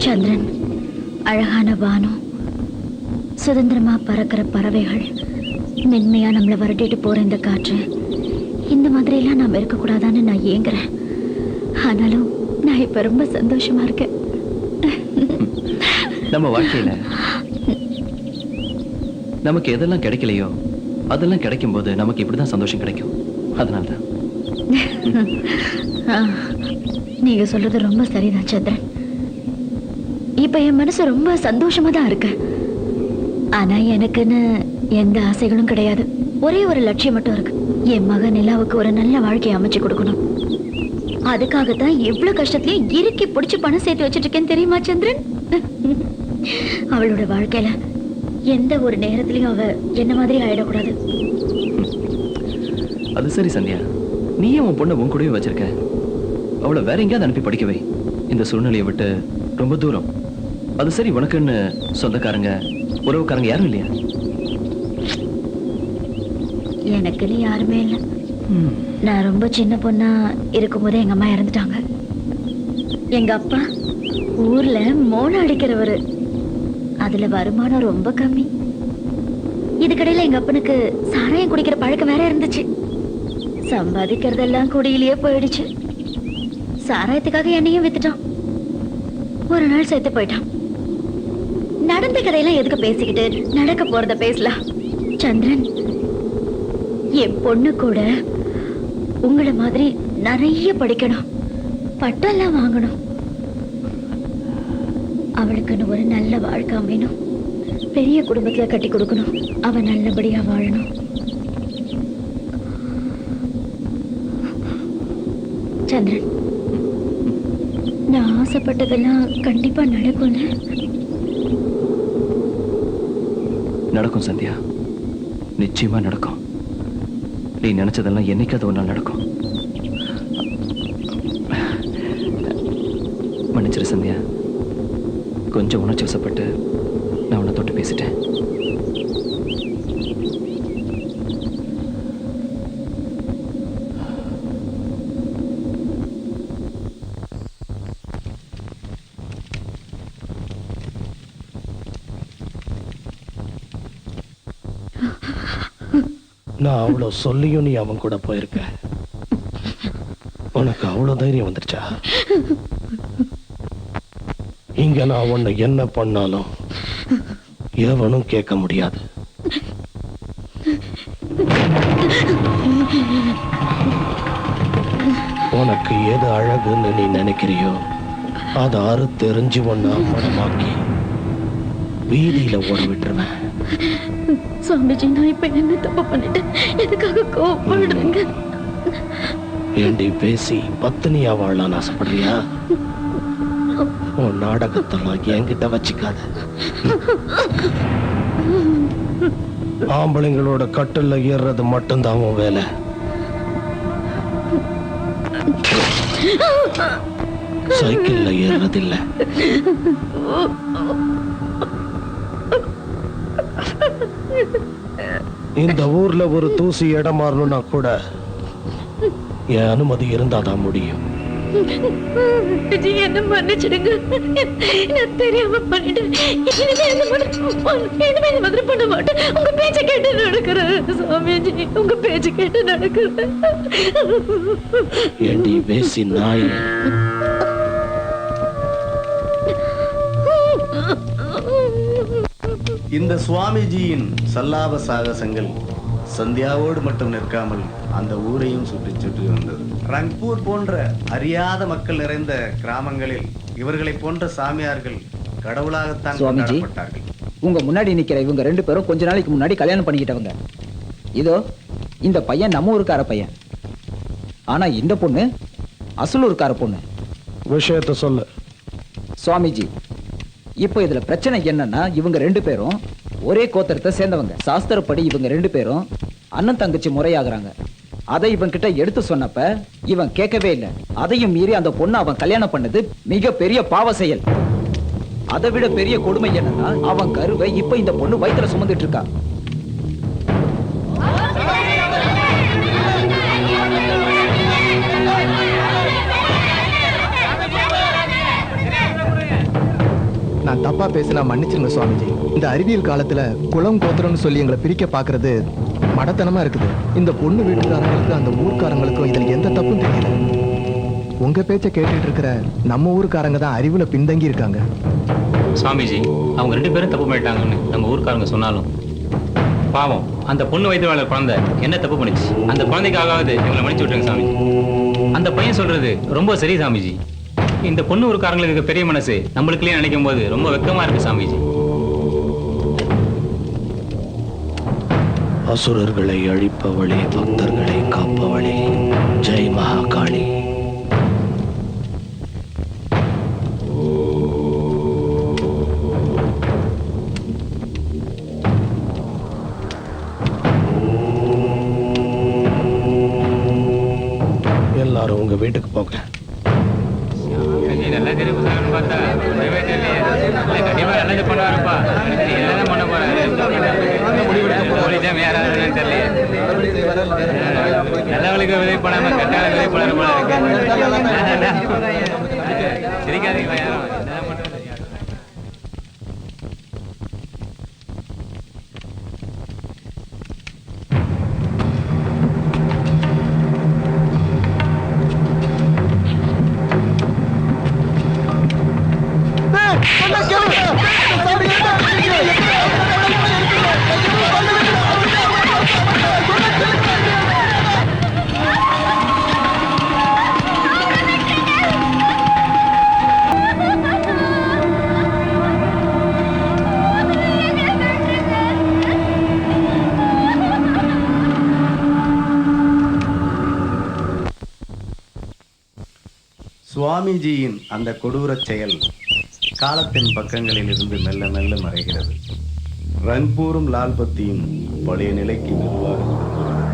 Speaker 4: சந்திரன், அழகான வானம், சுதந்திரமா பறக்கிற பறவைகள், மென்மையா நம்மளை வரட்டிட்டு போற இந்த காற்று, இந்த மாதிரி எல்லாம் நாம இருக்கக்கூடாதான்னு நான் ஏங்குறேன். ஆனாலும் நான் இப்ப ரொம்ப சந்தோஷமா இருக்கேன்.
Speaker 8: நம்ம வாழ்க்கையில நமக்கு எதெல்லாம் கிடைக்கலையோ அதெல்லாம் கிடைக்கும் போது நமக்கு இப்படிதான் சந்தோஷம் கிடைக்கும். அதனால்தான்
Speaker 4: நீங்க சொல்றது ரொம்ப சரிதான் சந்திரன். இப்ப என் மனசு ரொம்ப சந்தோஷமா தான் இருக்கு. ஆனா எனக்குன்னு எந்த ஆசைகளும் கிடையாது. ஒரே ஒரு லட்சியம் மட்டும் இருக்கு. என் மகன் நிலாவுக்கு ஒரு நல்ல வாழ்க்கையை அமைச்சு கொடுக்கணும். அதுக்காகத்தான் எவ்வளவு கஷ்டத்திலயும் இறுக்கி பிடிச்சு பணம் சேர்த்து வச்சிட்டு இருக்கேன் தெரியுமா சந்திரன்? அவளோட வாழ்க்கையில எந்த ஒரு நேரத்திலயும் அவ என்ன மாதிரி ஆயிடக்கூடாது.
Speaker 8: அது சரி சந்தியா, நீயே உன் பொண்ணை உன் கூடவே வச்சிருக்க. அவளை வேற எங்கேயாவது அனுப்பி படிக்கவே. இந்த சூழ்நிலையை விட்டு ரொம்ப தூரம். அது சரி, உனக்குன்னு சொந்தக்காரங்க உறவுக்காரங்க யாரும் இல்லையா?
Speaker 4: எனக்குன்னு யாருமே இல்லை. நான் ரொம்ப சின்ன பொண்ணா இருக்கும்போதே எங்க அம்மா இறந்துட்டாங்க. எங்க அப்பா ஊர்ல மோளம் அடிக்கிறவரு. அதுல வருமானம் ரொம்ப கம்மி. இதுக்கடையில எங்க அப்பனுக்கு சாராயம் குடிக்கிற பழக்கம் வேற இருந்துச்சு. சம்பாதிக்கிறதெல்லாம் குடியிலேயே போயிடுச்சு. சாராயத்துக்காக என்னையும் வித்துட்டான். ஒரு நாள் செத்து போயிட்டான். நடந்த கதையெல்லாம் எதுக்கு பேசிக்கிட்டு, நடக்க போறத பேசலாம். சந்திரன், என் பொண்ணு கூட உங்களை மாதிரி நிறைய படிக்கணும், பட்டெல்லாம் வாங்கணும், அவளுக்குன்னு ஒரு நல்ல வாழ்க்கை அமையணும், பெரிய குடும்பத்துல கட்டி கொடுக்கணும், அவ நல்லபடியா வாழணும். சந்திரன், நான் ஆசைப்பட்டதெல்லாம் கண்டிப்பா நடக்கும்ல?
Speaker 8: நடக்கும் சந்தியா, நிச்சயமா நடக்கும். நீ நினைச்சதெல்லாம் என்னைக்காவது ஒரு நாள் நடக்கும். மன்னிச்சிரு சந்தியா, கொஞ்சம் உணர்ச்சி வசப்பட்டு நான் உன்னை தொட்டு பேசிட்டேன்.
Speaker 1: நான் அவ்வளோ சொல்லியும் நீ அவன் கூட போயிருக்க. உனக்கு அவ்வளோ தைரியம் வந்துருச்சா? இங்க நான் உன்னை என்ன பண்ணாலும் எவனும் கேட்க முடியாது. உனக்கு எது அழகுன்னு நீ நினைக்கிறியோ அதை அறுத்தெறிஞ்சு ஒன்னா படமாக்கி வீதியில ஓட விட்டுருவேன்.
Speaker 4: சுவாமிஜி, நான் இப்ப என்ன தப்பு பண்ணிட்டேன்? எதுக்காக கோவப்படுறீங்க?
Speaker 1: ஏண்டி பேசி பத்தினியா வாழலான்னு ஆசைப்படுறியா? உன் நாடகத்தெல்லாம் என்கிட்ட வச்சுக்காத. ஆம்பளைங்களோட கட்டில்ல ஏறுறது மட்டும்தான் உன் வேலை. சைக்கிள்ல ஏறுறதில்லை. இந்த ஊர்ல ஒரு தூசி இடம் மாறணும்னா கூட என் அனுமதி இருந்தாதான் முடியும்.
Speaker 4: என்ன மன்னிச்சிடுங்க, நான் தெரியாம பண்ணிட்டேன். இனிமே இந்த மாதிரி பண்ண மாட்டேன். உங்க பேச்ச கேட்டு நடக்கிறேன் சுவாமிஜி, உங்க பேச்ச கேட்டு நடக்கிறேன்.
Speaker 1: ஏண்டி பேசி நாய்?
Speaker 7: இந்த சுவாமிஜியின் சல்லாப சாகசங்கள் சந்தியாவோடு மட்டும் நிற்காமல் அந்த ஊரையும் சுற்றி சுற்றி வந்தது. ரங்பூர் போன்ற அறியாத மக்கள் நிறைந்த கிராமங்களில் இவர்களை போன்ற சாமியார்கள் கடவுளாகத்தான் கொண்டாடப்பட்டார்கள்.
Speaker 6: உங்க முன்னாடி நிக்கிற இவங்க 2 பேரும் கொஞ்ச நாளைக்கு முன்னாடி கல்யாணம் பண்ணிக்கிட்டவங்க. இதோ இந்த பையன் நம்ம ஊருக்கார பையன். ஆனா இந்த பொண்ணு அசலூர்கார பொண்ணு.
Speaker 1: விஷயத்த சொல்லு
Speaker 6: சுவாமிஜி, இப்போ இதுல பிரச்சனை என்னன்னா, இவங்க 2 பேரும் ஒரே கோத்திரத்தை சேர்ந்தவங்க. சாஸ்திரப்படி இவங்க 2 பேரும் அண்ணன் தங்கச்சி முறையாகிறாங்க. அதை இவன் கிட்ட எடுத்து சொன்னப்ப இவன் கேட்கவே இல்லை. அதையும் மீறி அந்த பொண்ணு அவன் கல்யாணம் பண்ணது மிக பெரிய பாவ செயல். அதை விட பெரிய கொடுமை என்னன்னா, அவன் கருவை இப்ப இந்த பொண்ணு வயித்துல சுமந்துட்டு இருக்கா.
Speaker 5: நான் தப்பா பேசினா மன்னிச்சிருங்க சுவாமிஜி. இந்த அறிவியல் காலத்துல குளம் கோத்திரம்னு சொல்லி எங்களை பிரிக்க பாக்குறது மடத்தனமா இருக்குது. இந்த பொண்ணு வீட்டுக்காரங்களுக்கு அந்த ஊர்க்காரங்களுக்கும் இதுல எந்த தப்பும் தெரியல. உங்க பேச்ச கேட்டுட்டு இருக்கிற நம்ம ஊருக்காரங்க தான் அறிவுல பின்தங்கி இருக்காங்க.
Speaker 11: சுவாமிஜி, அவங்க 2 பேரும் தப்பு பண்ணிட்டாங்கன்னு நம்ம ஊருக்காரங்க சொன்னாலும் பாவம் அந்த பொண்ணு வயது வாழ குழந்தை என்ன தப்பு பண்ணிச்சு? அந்த குழந்தைக்காகவது இவங்களை மன்னிச்சு விட்டுருங்க சாமிஜி. அந்த பையன் சொல்றது ரொம்ப சரி சாமிஜி. இந்த பொண்ணு ஊருக்காரங்களுக்கு பெரிய மனசு நம்மளுக்குள்ளே நினைக்கும் போது ரொம்ப வெக்கமா இருக்கு சாமிஜி.
Speaker 1: அசுரர்களை அழிப்பவளே, பக்தர்களை காப்பவளே, ஜெய் மகாகாளி. எல்லாரும் உங்க வீட்டுக்கு போங்க.
Speaker 11: நல்லா தெரியும் பார்த்தா கண்டிப்பா நல்லது பண்ணுவாருப்பா. என்னதான் பண்ண போறாரு தெரியல. நல்லவளுக்கு விதை போடாம கட்டாள விதை போடாரு போல இருக்கு. சிரிக்காதீங்களா யாரும்.
Speaker 7: சுவாமிஜியின் அந்த கொடூரச் செயல் காலத்தின் பக்கங்களில் இருந்து மெல்ல மெல்ல மறைகிறது. ரங்பூரும் லால்பத்தியும் பழைய நிலைக்கு மெதுவாக திரும்புகிறது.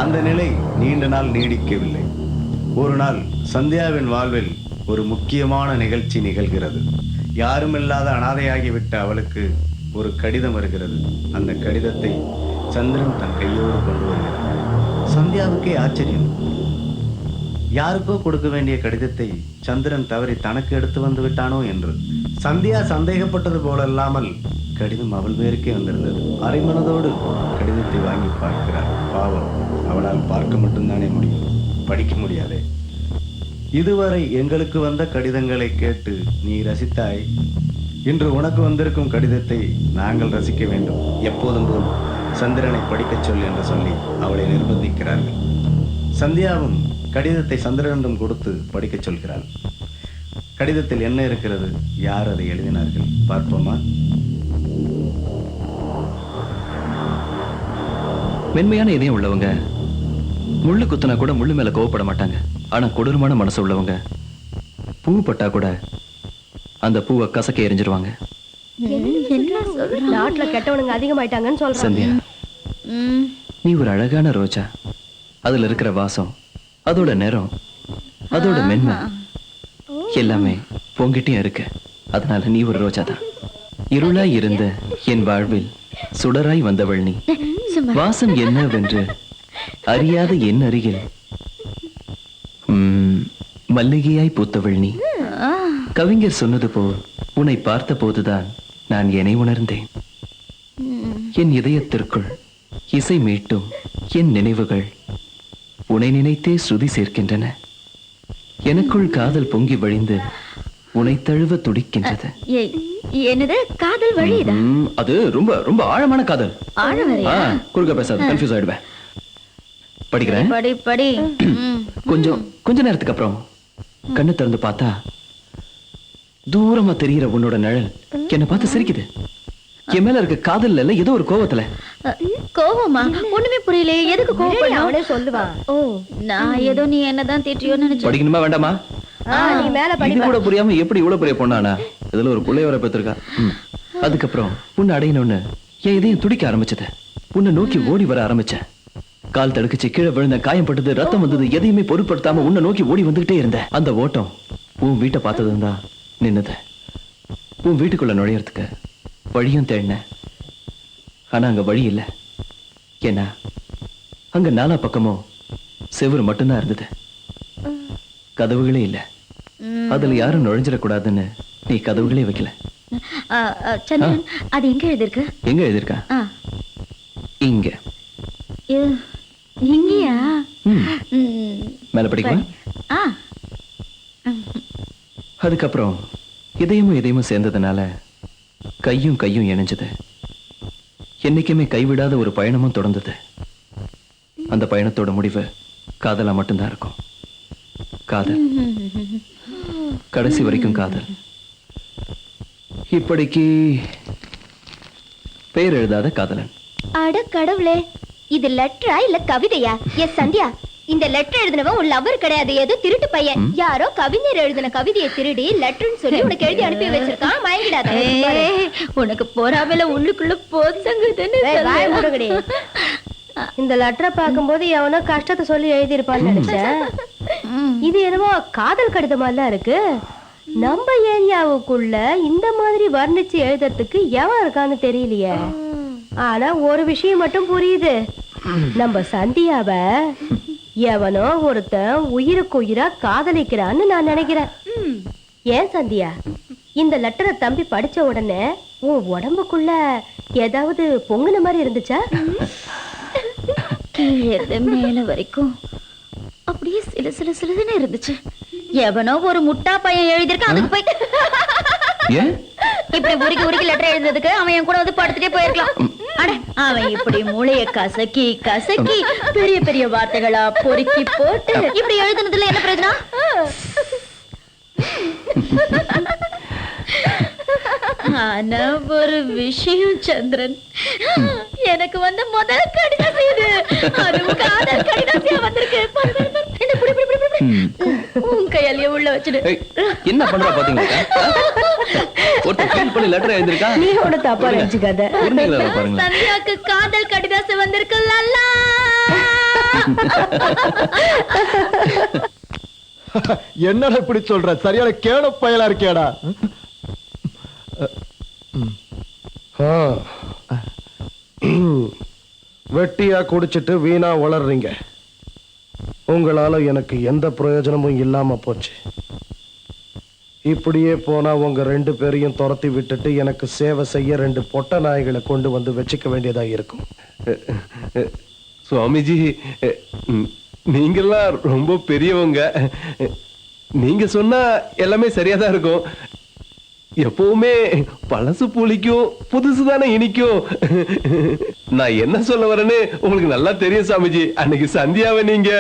Speaker 7: அந்த நிலை நீண்ட நாள் நீடிக்கவில்லை. ஒரு நாள் சந்தியாவின் வாழ்வில் ஒரு முக்கியமான நிகழ்ச்சி நிகழ்கிறது. யாருமில்லாத அனாதையாகிவிட்ட அவளுக்கு ஒரு கடிதம் வருகிறது. அந்த கடிதத்தை சந்திரன் தன் கையோடு கொண்டு வருகிறார். சந்தியாவுக்கே ஆச்சரியம். யாருக்கோ கொடுக்க வேண்டிய கடிதத்தை சந்திரன் தவறி தனக்கு எடுத்து வந்து விட்டானோ என்று. சந்தியா சந்தேகப்பட்டது போலல்லாமல் கடிதம் அவள் பேருக்கே வந்திருந்தது. அரைமனதோடு கடிதத்தை வாங்கி பார்க்கிறார். பாவம், அவளால் பார்க்க மட்டும்தானே முடியும், படிக்க முடியாதே. இதுவரை எங்களுக்கு வந்த கடிதங்களை கேட்டு நீ ரசித்தாய். இன்று உனக்கு வந்திருக்கும் கடிதத்தை நாங்கள் ரசிக்க வேண்டும். எப்போதும் போல் சந்திரனை படிக்கச் சொல் என்று சொல்லி அவளை நிர்பந்திக்கிறார்கள். சந்தியாவும் கடிதத்தை சந்திரனிடம் கொடுத்து படிக்கச் சொல்கிறாள். கடிதத்தில் என்ன இருக்கிறது, யார் அதை எழுதினார்கள் பார்ப்போமா?
Speaker 8: மென்மையான இதயம் உள்ளவங்க முள்ளு குத்துனா கூட முள்ளு மேல கோவப்பட மாட்டாங்க. ஆனா கொடூரமான மனசு உள்ளவங்க பூ பட்டா கூட அந்த பூவை கசக்க எரிஞ்சிருவாங்க.
Speaker 3: நாட்டுல கெட்டவனுங்க அதிகமாயிட்டாங்கன்னு சொல்றேன்.
Speaker 8: சந்தியா, நீ ஒரு அழகான ரோஜா. அதுல இருக்கிற வாசம், அதோட நேரம், அதோட மென்மை எல்லாமே பொங்கிட்டையும் இருக்கு. அதனால நீ ஒரு ரோஜா தான். இருளாய் இருந்த என் வாழ்வில் சுடராய் வந்தவள் நீ. வாசம் என்னவென்று அறியாத என் அருகில் மல்லிகையாய் பூத்தவள் நீ. கவிஞர் சொன்னது போல் உன்னை பார்த்த போதுதான் நான் என்னை உணர்ந்தேன். என் இதயத்திற்குள் இசை மீட்டும் என் நினைவுகள் உன்னை நினைத்தே ஸ்ருதி சேர்க்கின்றன. எனக்குள் காதல் பொங்கி வழிந்து உன்னை தழுவ துடிக்கின்றது.
Speaker 4: என்னது காதல் வழியுதா?
Speaker 8: அது ரொம்ப ரொம்ப ஆழமான காதல்.
Speaker 4: ஆழவரையா?
Speaker 8: குறுக்க பேசாத, கன்ஃபியூஸ் ஆயிடுவேன். படிக்கிறேன்.
Speaker 4: படி.
Speaker 8: கொஞ்ச நேரத்துக்கு அப்புறம் கண்ணு திறந்து பார்த்தா தூரமா தெரிகிற உன்னோட நிழல் என்ன பார்த்து சிரிக்குது. என் மேல இருக்க காதல் இல்ல, ஏதோ ஒரு கோவத்துல.
Speaker 4: கோவமா? ஒண்ணுமே புரியல. எதுக்கு கோவப்பட?
Speaker 3: அவனே சொல்லுவான்.
Speaker 4: ஓ, நான் ஏதோ நீ என்னதான் திட்டியோன்னு நினைச்சேன்.
Speaker 8: படிக்கணுமா வேண்டாமா?
Speaker 3: நீ மேல படி.
Speaker 8: இது கூட புரியாம எப்படி இவ்வளவு பெரிய பொண்ணானா? இதுல ஒரு பிள்ளை வர பெற்றிருக்கா. அதுக்கப்புறம் உன்னை அடையணும்னு என் இதயம் துடிக்க ஆரம்பிச்சது. உன்னை நோக்கி ஓடி வர ஆரம்பிச்சேன். கால் தடுக்குச்சு, கீழே விழுந்த, காயப்பட்டது, ரத்தம் வந்தது, எதையுமே பொருட்படுத்தாம உன்னை நோக்கி ஓடி வந்துகிட்டே இருந்தேன். அந்த ஓட்டம் உன் வீட்டை பார்த்ததும் தான் நின்னுது. உன் வீட்டுக்குள்ள நுழையறதுக்கு வழியும் தேடினேன். ஆனா அங்க வழி இல்லை. ஏன்னா அங்க நாலா பக்கமும் செவுரு மட்டும்தான் இருந்தது, கதவுகளே இல்லை. அதுல யாரும் நுழைஞ்சிடக்கூடாதுன்னு நீ கதவுகளே வைக்கல.
Speaker 4: சந்திரன், அது எங்க எழுதிருக்கு?
Speaker 8: எங்க எழுதிருக்கா? இங்க.
Speaker 4: இங்கயா?
Speaker 8: மேல படிக்கலாம். அதுக்கப்புறம் இதயமும் சேர்ந்ததுனால கையும் இணைஞ்சது. என்னைக்குமே கைவிடாத ஒரு பயணமும் தொடர்ந்தது. அந்த பயணத்தோட முடிவு காதலா மட்டும்தான் இருக்கும். காதல், கடைசி வரைக்கும் காதல். இப்படிக்கு பெயர் எழுதாத காதலன்.
Speaker 3: அட கடவுளே, இது லெட்டரா இல்ல கவிதையா? எஸ் சந்தியா, இந்த லெட்டர் எழுதினவன் உன் லவர் கிடையாது, ஏதோ திருட்டு பையன். யாரோ கவிஞர் எழுதின கவிதையை திருடி லெட்டர்னு சொல்லி உனக்கு எழுதி அனுப்பி வச்சிருக்கான். மயங்கிடாத.
Speaker 4: உனக்கு போறாமல உள்ளுக்குள்ள போசங்குதுன்னு
Speaker 3: வாய மூடுங்கடி. இந்த லெட்டரை பார்க்கும்போது எவனோ கஷ்டத்தை சொல்லி எழுதியிருப்பான்னு நினைச்சேன். இது என்னமோ காதல் கடிதமா எல்லாம் இருக்கு. நம்ம ஏரியாவுக்குள்ள இந்த மாதிரி வர்ணிச்சு எழுதுறதுக்கு எவன் இருக்கான்னு தெரியலையே. ஆனா ஒரு விஷயம் மட்டும் புரியுது. நம்ம சந்தியாவ எவனோ ஒருத்தன் உயிருக்கு உயிரா காதலிக்கிறான்னு நான் நினைக்கிறேன். ஏன் சந்தியா, இந்த லெட்டரை தம்பி படிச்ச உடனே உன் உடம்புக்குள்ள ஏதாவது பொங்குன மாதிரி இருந்துச்சா?
Speaker 4: கீழே மேல வரைக்கும் அப்படியே சிலுன்னு இருந்துச்சு. எவனோ ஒரு முட்டா பையன் எழுதியிருக்கான். அதுக்கு போய்
Speaker 8: ஏன்
Speaker 4: இப்படி உருக்கி உருக்கி லெட்டர் எழுதுறதுக்கு அவன் என் கூட வந்து படுத்துட்டே போயிருக்கலாம். அட அவன் இப்படி மூளைய கசக்கி கசக்கி பெரிய பெரிய வார்த்தைகளா பொறுக்கி போட்டு இப்படி எழுதுனதுல என்ன பிரயோஜனம்? ஆனா ஒரு விஷயம் சந்திரன், எனக்கு வந்த முதல் கடிதம் இது. அதுவும் காதல் கடிதத்தையா வந்திருக்கு. என்ன புடி புடி புடி புடி. உன் கையாலேயே உள்ள வச்சிடு.
Speaker 8: என்ன பண்றா பாத்தீங்களா? ஒருத்தர் ஃபீல் பண்ணி லெட்டர் எழுதிருக்கா.
Speaker 3: நீ ஒண்ணு தப்பா நினைச்சுக்காத.
Speaker 8: பாருங்க.
Speaker 4: சந்தியாக்கு காதல் கடிதம் வந்திருக்கு. லல்லா.
Speaker 5: என்னடா இப்படி சொல்ற? சரியான கேட பயலா இருக்கேடா.
Speaker 1: வெட்டியா குடிச்சிட்டு வீணா வளர்றீங்க. உங்களால எனக்கு எந்த பிரயோஜனமும் இல்லாம போச்சு. இப்படியே போனா உங்க 2 பேரையும் துரத்தி விட்டுட்டு எனக்கு சேவை செய்ய 2 பொட்ட நாய்களை கொண்டு வந்து வச்சுக்க வேண்டியதா இருக்கும்.
Speaker 2: சுவாமிஜி, நீங்கெல்லாம் ரொம்ப பெரியவங்க. நீங்க சொன்னா எல்லாமே சரியாதான் இருக்கும். எப்பவுமே பழசு புளிக்கும், புதுசு தானே இனிக்கும். நான் என்ன சொல்ல வரேன்னு உங்களுக்கு நல்லா தெரியும் சாமிஜி. அன்னைக்கு சந்தியாவை நீங்க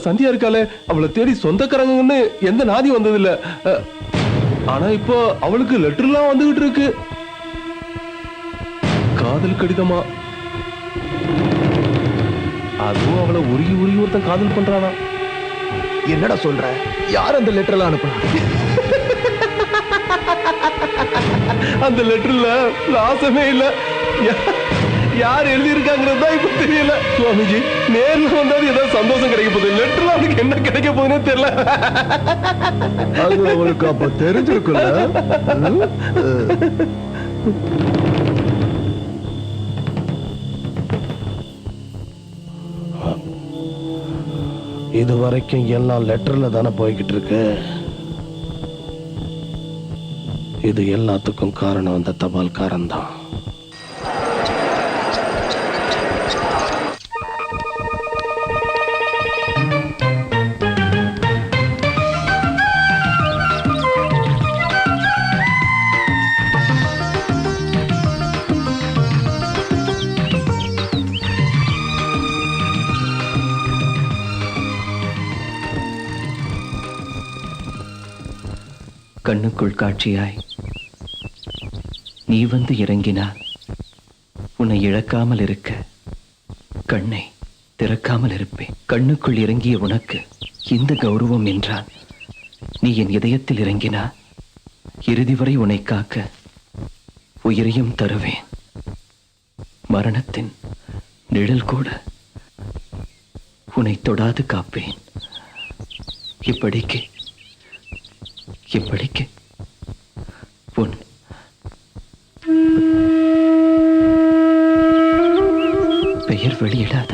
Speaker 2: சந்தியா இருக்காளே, அவளை தேடி சொந்தக்காரங்கன்னு எந்த நாதி வந்ததில்ல. ஆனா இப்போ அவளுக்கு லெட்டர்லாம் வந்துகிட்டு இருக்கு. காதல் கடிதமா? அதுவும் அவளை உருகி உருகி ஒருத்தன் காதல் பண்றானா?
Speaker 5: என்னடா சொல்ற? யார் அந்த லெட்டர்லாம் அனுப்புனா?
Speaker 2: அந்த லெட்டர்ல லாசமே இல்ல. யார் எழுதியிருக்காங்கிறது தான் இப்ப தெரியல. சுவாமிஜி, நேர்ல வந்தாது ஏதாவது சந்தோஷம் கிடைக்க போகுது. லெட்டர்ல அவனுக்கு என்ன கிடைக்க போகுதுன்னே தெரியல.
Speaker 5: அது அவளுக்கு அப்ப தெரிஞ்சிருக்குல்ல.
Speaker 1: இது வரைக்கும் எல்லாம் லெட்டர்ல தானே போய்கிட்டு இருக்கு. இது எல்லாத்துக்கும் காரணம் அந்த தபால்காரன் தான்.
Speaker 8: கண்ணுக்குள் காட்சியாய் நீ வந்து இறங்கினார். உன்னை இழக்காமல் இருக்க கண்ணை திறக்காமல் இருப்பேன். கண்ணுக்குள் இறங்கிய உனக்கு இந்த கௌரவம் என்றால் நீ என் இதயத்தில் இறங்கினார். இறுதி வரை உன்னை காக்க உயிரையும் தருவேன். மரணத்தின் நிழல் கூட உன்னை தொடாது காப்பேன். இப்படிக்கு உன் பெயர் வெளியிடாத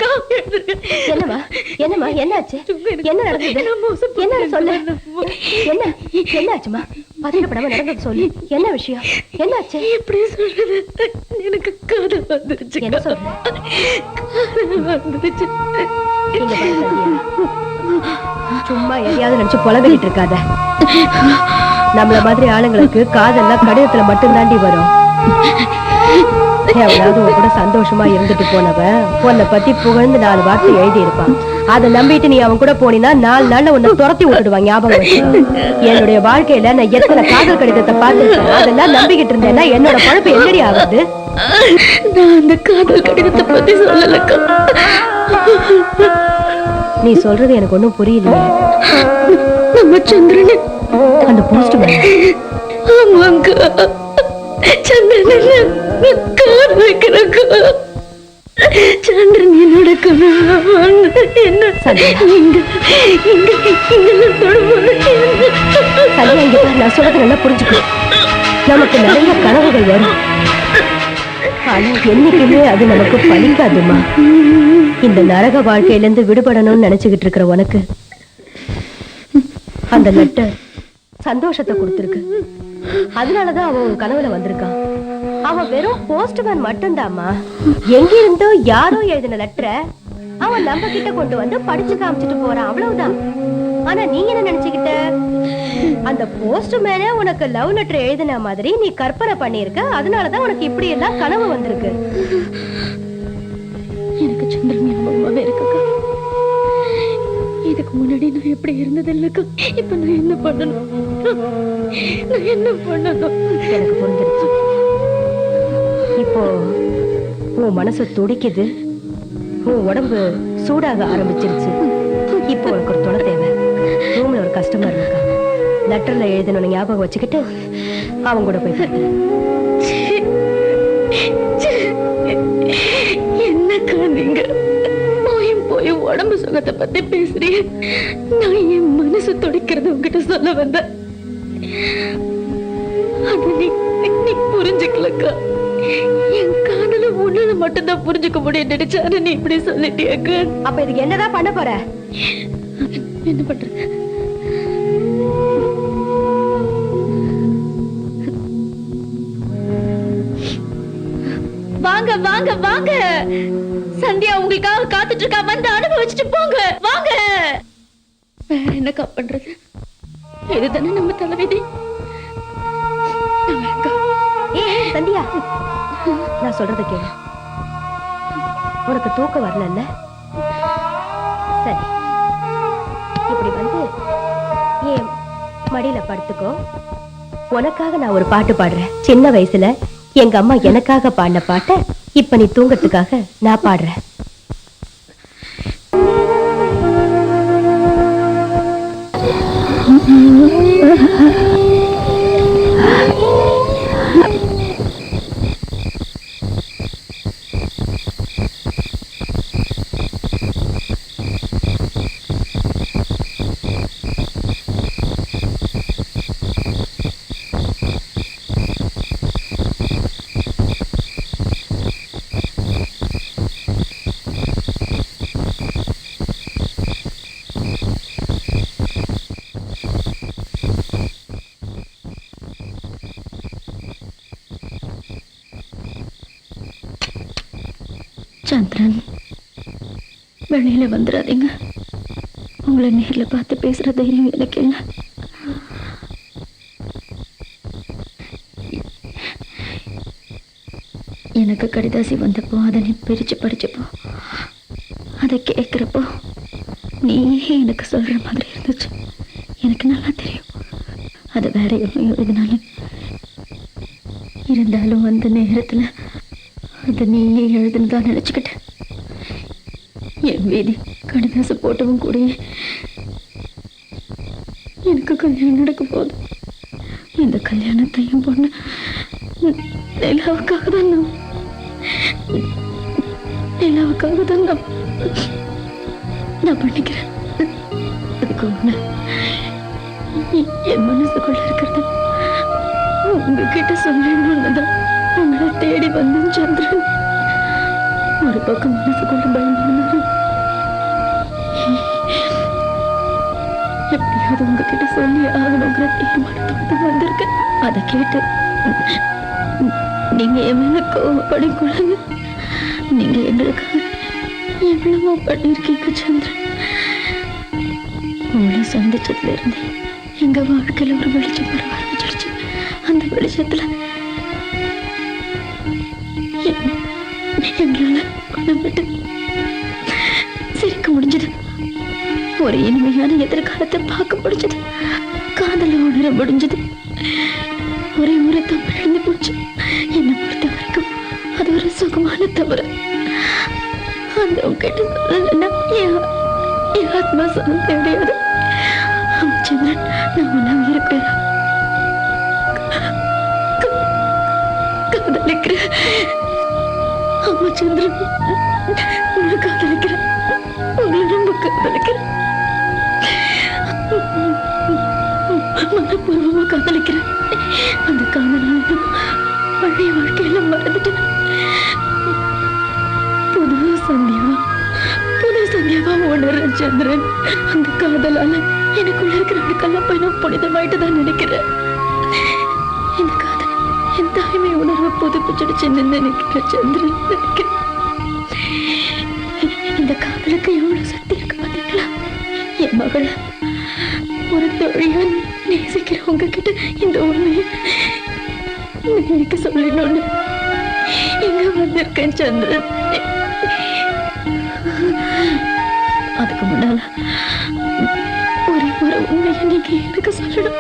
Speaker 8: காதலன்.
Speaker 3: என்னம்மா என்னம்மா என்னாச்சு? என்ன நடந்தது? என்ன சொல்லு. என்ன என்னாச்சுமா? பதட்டப்படாம நடந்தது சொல்லு. என்ன விஷயம்? என்னாச்சு?
Speaker 4: எப்படி சொல்றது? எனக்கு காதல் வந்துருச்சு.
Speaker 3: என்ன சொல்ற?
Speaker 4: காதல் வந்துருச்சு.
Speaker 3: இங்க பாரு சந்தியா, சும்மா எதையாவது நினைச்சு புலம்பிட்டு இருக்காத. நம்மள மாதிரி ஆளுங்களுக்கு காதல்லாம் கடிதத்துல மட்டும் தாண்டி வரும். எவனாவது உன் கூட சந்தோஷமா இருந்துட்டு போனவன் உன்னை பத்தி புகழ்ந்து 4 வார்த்தை எழுதி இருப்பான். அதை நம்பிட்டு நீ அவன் கூட போனீன்னா 4 நாள்ல உன்னை துரத்தி விட்டுடுவான். ஞாபகம் வச்சு. என்னுடைய வாழ்க்கையில நான் எத்தனை காதல் கடிதத்தை பார்த்திருக்கேன். அதெல்லாம் நம்பிக்கிட்டு இருந்தேன்னா என்னோட பழப்பு என்னடி ஆகுது?
Speaker 4: நான் அந்த காதல் கடிதத்தை பத்தி சொல்லலக்கா.
Speaker 3: நீ சொல்றது எனக்கு ஒண்ணும் புரியலையே.
Speaker 4: நம்ம சந்திரனை
Speaker 3: அந்த போஸ்ட்
Speaker 4: ஆமாங்க சந்திரன் கார் வைக்கிறக்கா சந்திரன் என்னோட கனவு என்ன
Speaker 3: நான் சொல்றது நல்லா புரிஞ்சுக்கணும். நமக்கு நிறைய கனவுகள் வரும், ஆனா என்னைக்குமே அது நமக்கு பலிக்காதுமா. இந்த நரக வாழ்க்கையிலிருந்து விடுபடணும்னு நினைச்சுக்கிட்டு இருக்கிற உனக்கு அந்த லெட்டர் சந்தோஷத்தை கொடுத்திருக்கு. அதனாலதான் அவன் உன் கனவுல வந்திருக்கான். அவன் வெறும் போஸ்ட்மேன் மட்டும்தாம்மா. எங்கிருந்தோ யாரோ எழுதின லெட்டரை அவன் நம்ம கிட்ட கொண்டு வந்து படிச்சு காமிச்சிட்டு போறான், அவ்வளவுதான். ஆனா நீங்க என்ன நினைச்சுக்கிட்ட, அந்த போஸ்ட்மேனே உனக்கு லவ் லெட்டர் எழுதின மாதிரி நீ கற்பனை பண்ணிருக்க. அதனாலதான் உனக்கு இப்படி எல்லாம் கனவு வந்திருக்கு.
Speaker 4: எனக்கு சந்திரன் ஞாபகமாவே இருக்குக்கா. இதுக்கு முன்னாடி நான் எப்படி இருந்தது இல்லக்கா. இப்ப நான் என்ன பண்ணணும், நான் என்ன பண்ணணும்?
Speaker 3: எனக்கு புரிஞ்சிருச்சு. இப்போ உன் மனசு துடிக்குது, உன் உடம்பு சூடாக ஆரம்பிச்சிருச்சு. இப்போ உனக்கு ஒரு துணை தேவை. ரூம்ல ஒரு கஸ்டமர் இருக்கா, லெட்டர்ல எழுதணும்னு ஞாபகம் வச்சுக்கிட்டு அவங்க கூட போய் பாரு.
Speaker 4: என்னக்கா நீங்க போய் உடம்பு சுகத்தை பத்தி பேசுறீங்க? நான் என் மனசு துடிக்கிறது உங்ககிட்ட சொல்ல வந்தேன். அது நீ புரிஞ்சுக்கலக்கா. என் காதல உன்னால மட்டும்தான் புரிஞ்சுக்க முடியும் நினைச்சா நீ இப்படி சொல்லிட்டியக்கா.
Speaker 3: அப்ப இதுக்கு என்னதான் பண்ண போற?
Speaker 4: என்ன பண்றது? வாங்க வாங்க வாங்க, சந்தியா உங்களுக்காக காத்துட்டு இருக்கா. வந்து அனுபவிச்சுட்டு போங்க, வாங்க. வேற என்னக்கா பண்றது? இதுதானே நம்ம தலைவிதி.
Speaker 3: சந்தியா, நான் சொல்றத கேளு. உனக்கு தூக்கம் வரல? சரி, இப்படி வந்து ஏன் மடியில படுத்துக்கோ. உனக்காக நான் ஒரு பாட்டு பாடுறேன். சின்ன வயசுல எங்க அம்மா எனக்காக பாடின பாட்டை இப்ப நீ தூங்கறதுக்காக நான் பாடுறேன்.
Speaker 4: சந்திரன், வெளியில வந்துடாதீங்க. உங்களை நேர்ல பார்த்து பேசுற தைரியம் எனக்கு இல்லை. எனக்கு கடிதாசி வந்தப்போ அதை நீ பிரிச்சு படிச்சப்போ அதை கேட்கிறப்போ நீ எனக்கு சொல்ற மாதிரி இருந்துச்சு. எனக்கு நல்லா தெரியும் அது வேற எவ்வளோ எழுதினாலும். இருந்தாலும் அந்த நேரத்துல அதை நீயே எழுதுனதான் நினைச்சுக்கிட்டேன். என் வீதி கடிதாசு போட்டவும் கூட எனக்கு கல்யாணம் நடக்க போகுது. இந்த கல்யாணத்தையும் பொண்ணு நிலாவுக்காக தான் நான் பண்ணிக்கிறேன். அதுக்கு ஒண்ணு என் மனசுக்குள்ள இருக்கிறது உங்ககிட்ட சொல்லணும்னுதான் உங்களை தேடி வந்தேன் சந்திரன். ஒரு பக்கம் மனசுக்குள்ள பயந்தாலும் எப்படியாவது உங்ககிட்ட சொல்லி ஆகணுங்கிற தீர்மானத்தோடு வந்திருக்கேன். அதை கேட்டு நீங்க என் மேல கோவப்படிக்கொள்ளுங்க. நீங்க எங்களுக்காக எவ்வளவோ பண்ணிருக்கீங்க சந்திரன். உங்களை சந்திச்சதுல இருந்து எங்க வாழ்க்கையில ஒரு வெளிச்சம் வர ஆரம்பிச்சிருச்சு. அந்த வெளிச்சத்துல எங்களால விட்டு சிரிக்க முடிஞ்சது. ஒரு இனிமையான எதிர்காலத்தை பார்க்க முடிஞ்சது. காதல உணர முடிஞ்சது. ஒரே முறை தப்பு இழந்து போச்சு. என்னை பொறுத்த வரைக்கும் அது ஒரு சுகமான தவறு. அந்த உங்ககிட்ட சொல்லலைன்னா என் ஆத்மா சொல்ல தெரியாது. சந்திரன், நான் உன்னை இருக்கிறேன், காதலிக்கிறேன். ஆமா சந்திரன், உன்னை காதலிக்கிறேன், உங்களை ரொம்ப காதலிக்கிறேன், மனப்பூர்வமா காதலிக்கிறேன். அந்த காதலான பழைய வாழ்க்கையெல்லாம் மறந்துட்டேன். புது சந்தியாவா உணர்றேன் சந்திரன். அந்த காதலால எனக்குள்ள இருக்கிற அடுக்கெல்லாம் போய் நான் புனிதமாயிட்டு தான் நினைக்கிறேன். இந்த காதல் என் தாய்மை உணர்வை புதுப்பிச்சிடுச்சுன்னு நினைக்கிறேன் சந்திரன், நினைக்கிறேன். இந்த காதலுக்கு எவ்வளவு சக்தி இருக்கு பாத்தீங்களா? என் மகள ஒரு தொழியா நேசிக்கிறவங்க கிட்ட இந்த உண்மையை இன்னைக்கு சொல்லிடணும்னு இங்க வந்திருக்கேன் சந்திரன். அதுக்கு முன்னால ஒரே ஒரு உண்மையை நீங்க எனக்கு சொல்லணும்.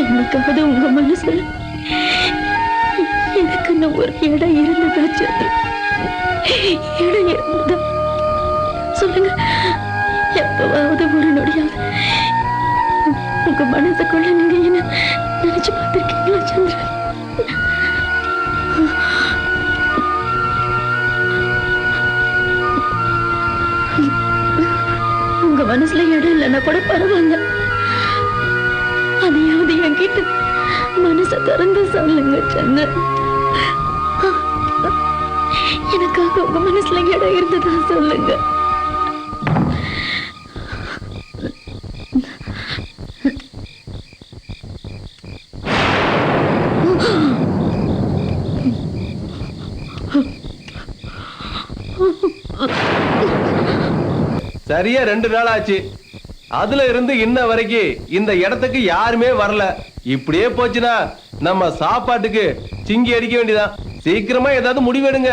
Speaker 4: எனக்காவது உங்க மனசுல எனக்குன்னு ஒரு இடம் இருந்ததா சந்திரன்? இடம் இருந்ததா சொல்லுங்க. எப்பவாவது ஒரு நொடியாவது உங்க மனசுக்குள்ள நீங்க என்ன நினைச்சு பார்த்திருக்கீங்களா சந்திரன்? உங்க மனசுல இடம் இல்லைன்னா கூட பரவாயில்ல, அதையாவது என்கிட்ட மனசை திறந்து சொல்லுங்க சந்திரன். எனக்காக உங்க மனசுல இடம் இருந்ததா சொல்லுங்க.
Speaker 2: சரியா 2 நாள் ஆச்சு. அதுல இருந்து இன்ன வரைக்கும் இந்த இடத்துக்கு யாருமே வரல. இப்படியே போச்சுன்னா நம்ம சாப்பாட்டுக்கு சிங்கி அடிக்க வேண்டியதான். சீக்கிரமா ஏதாவது முடிவெடுங்க.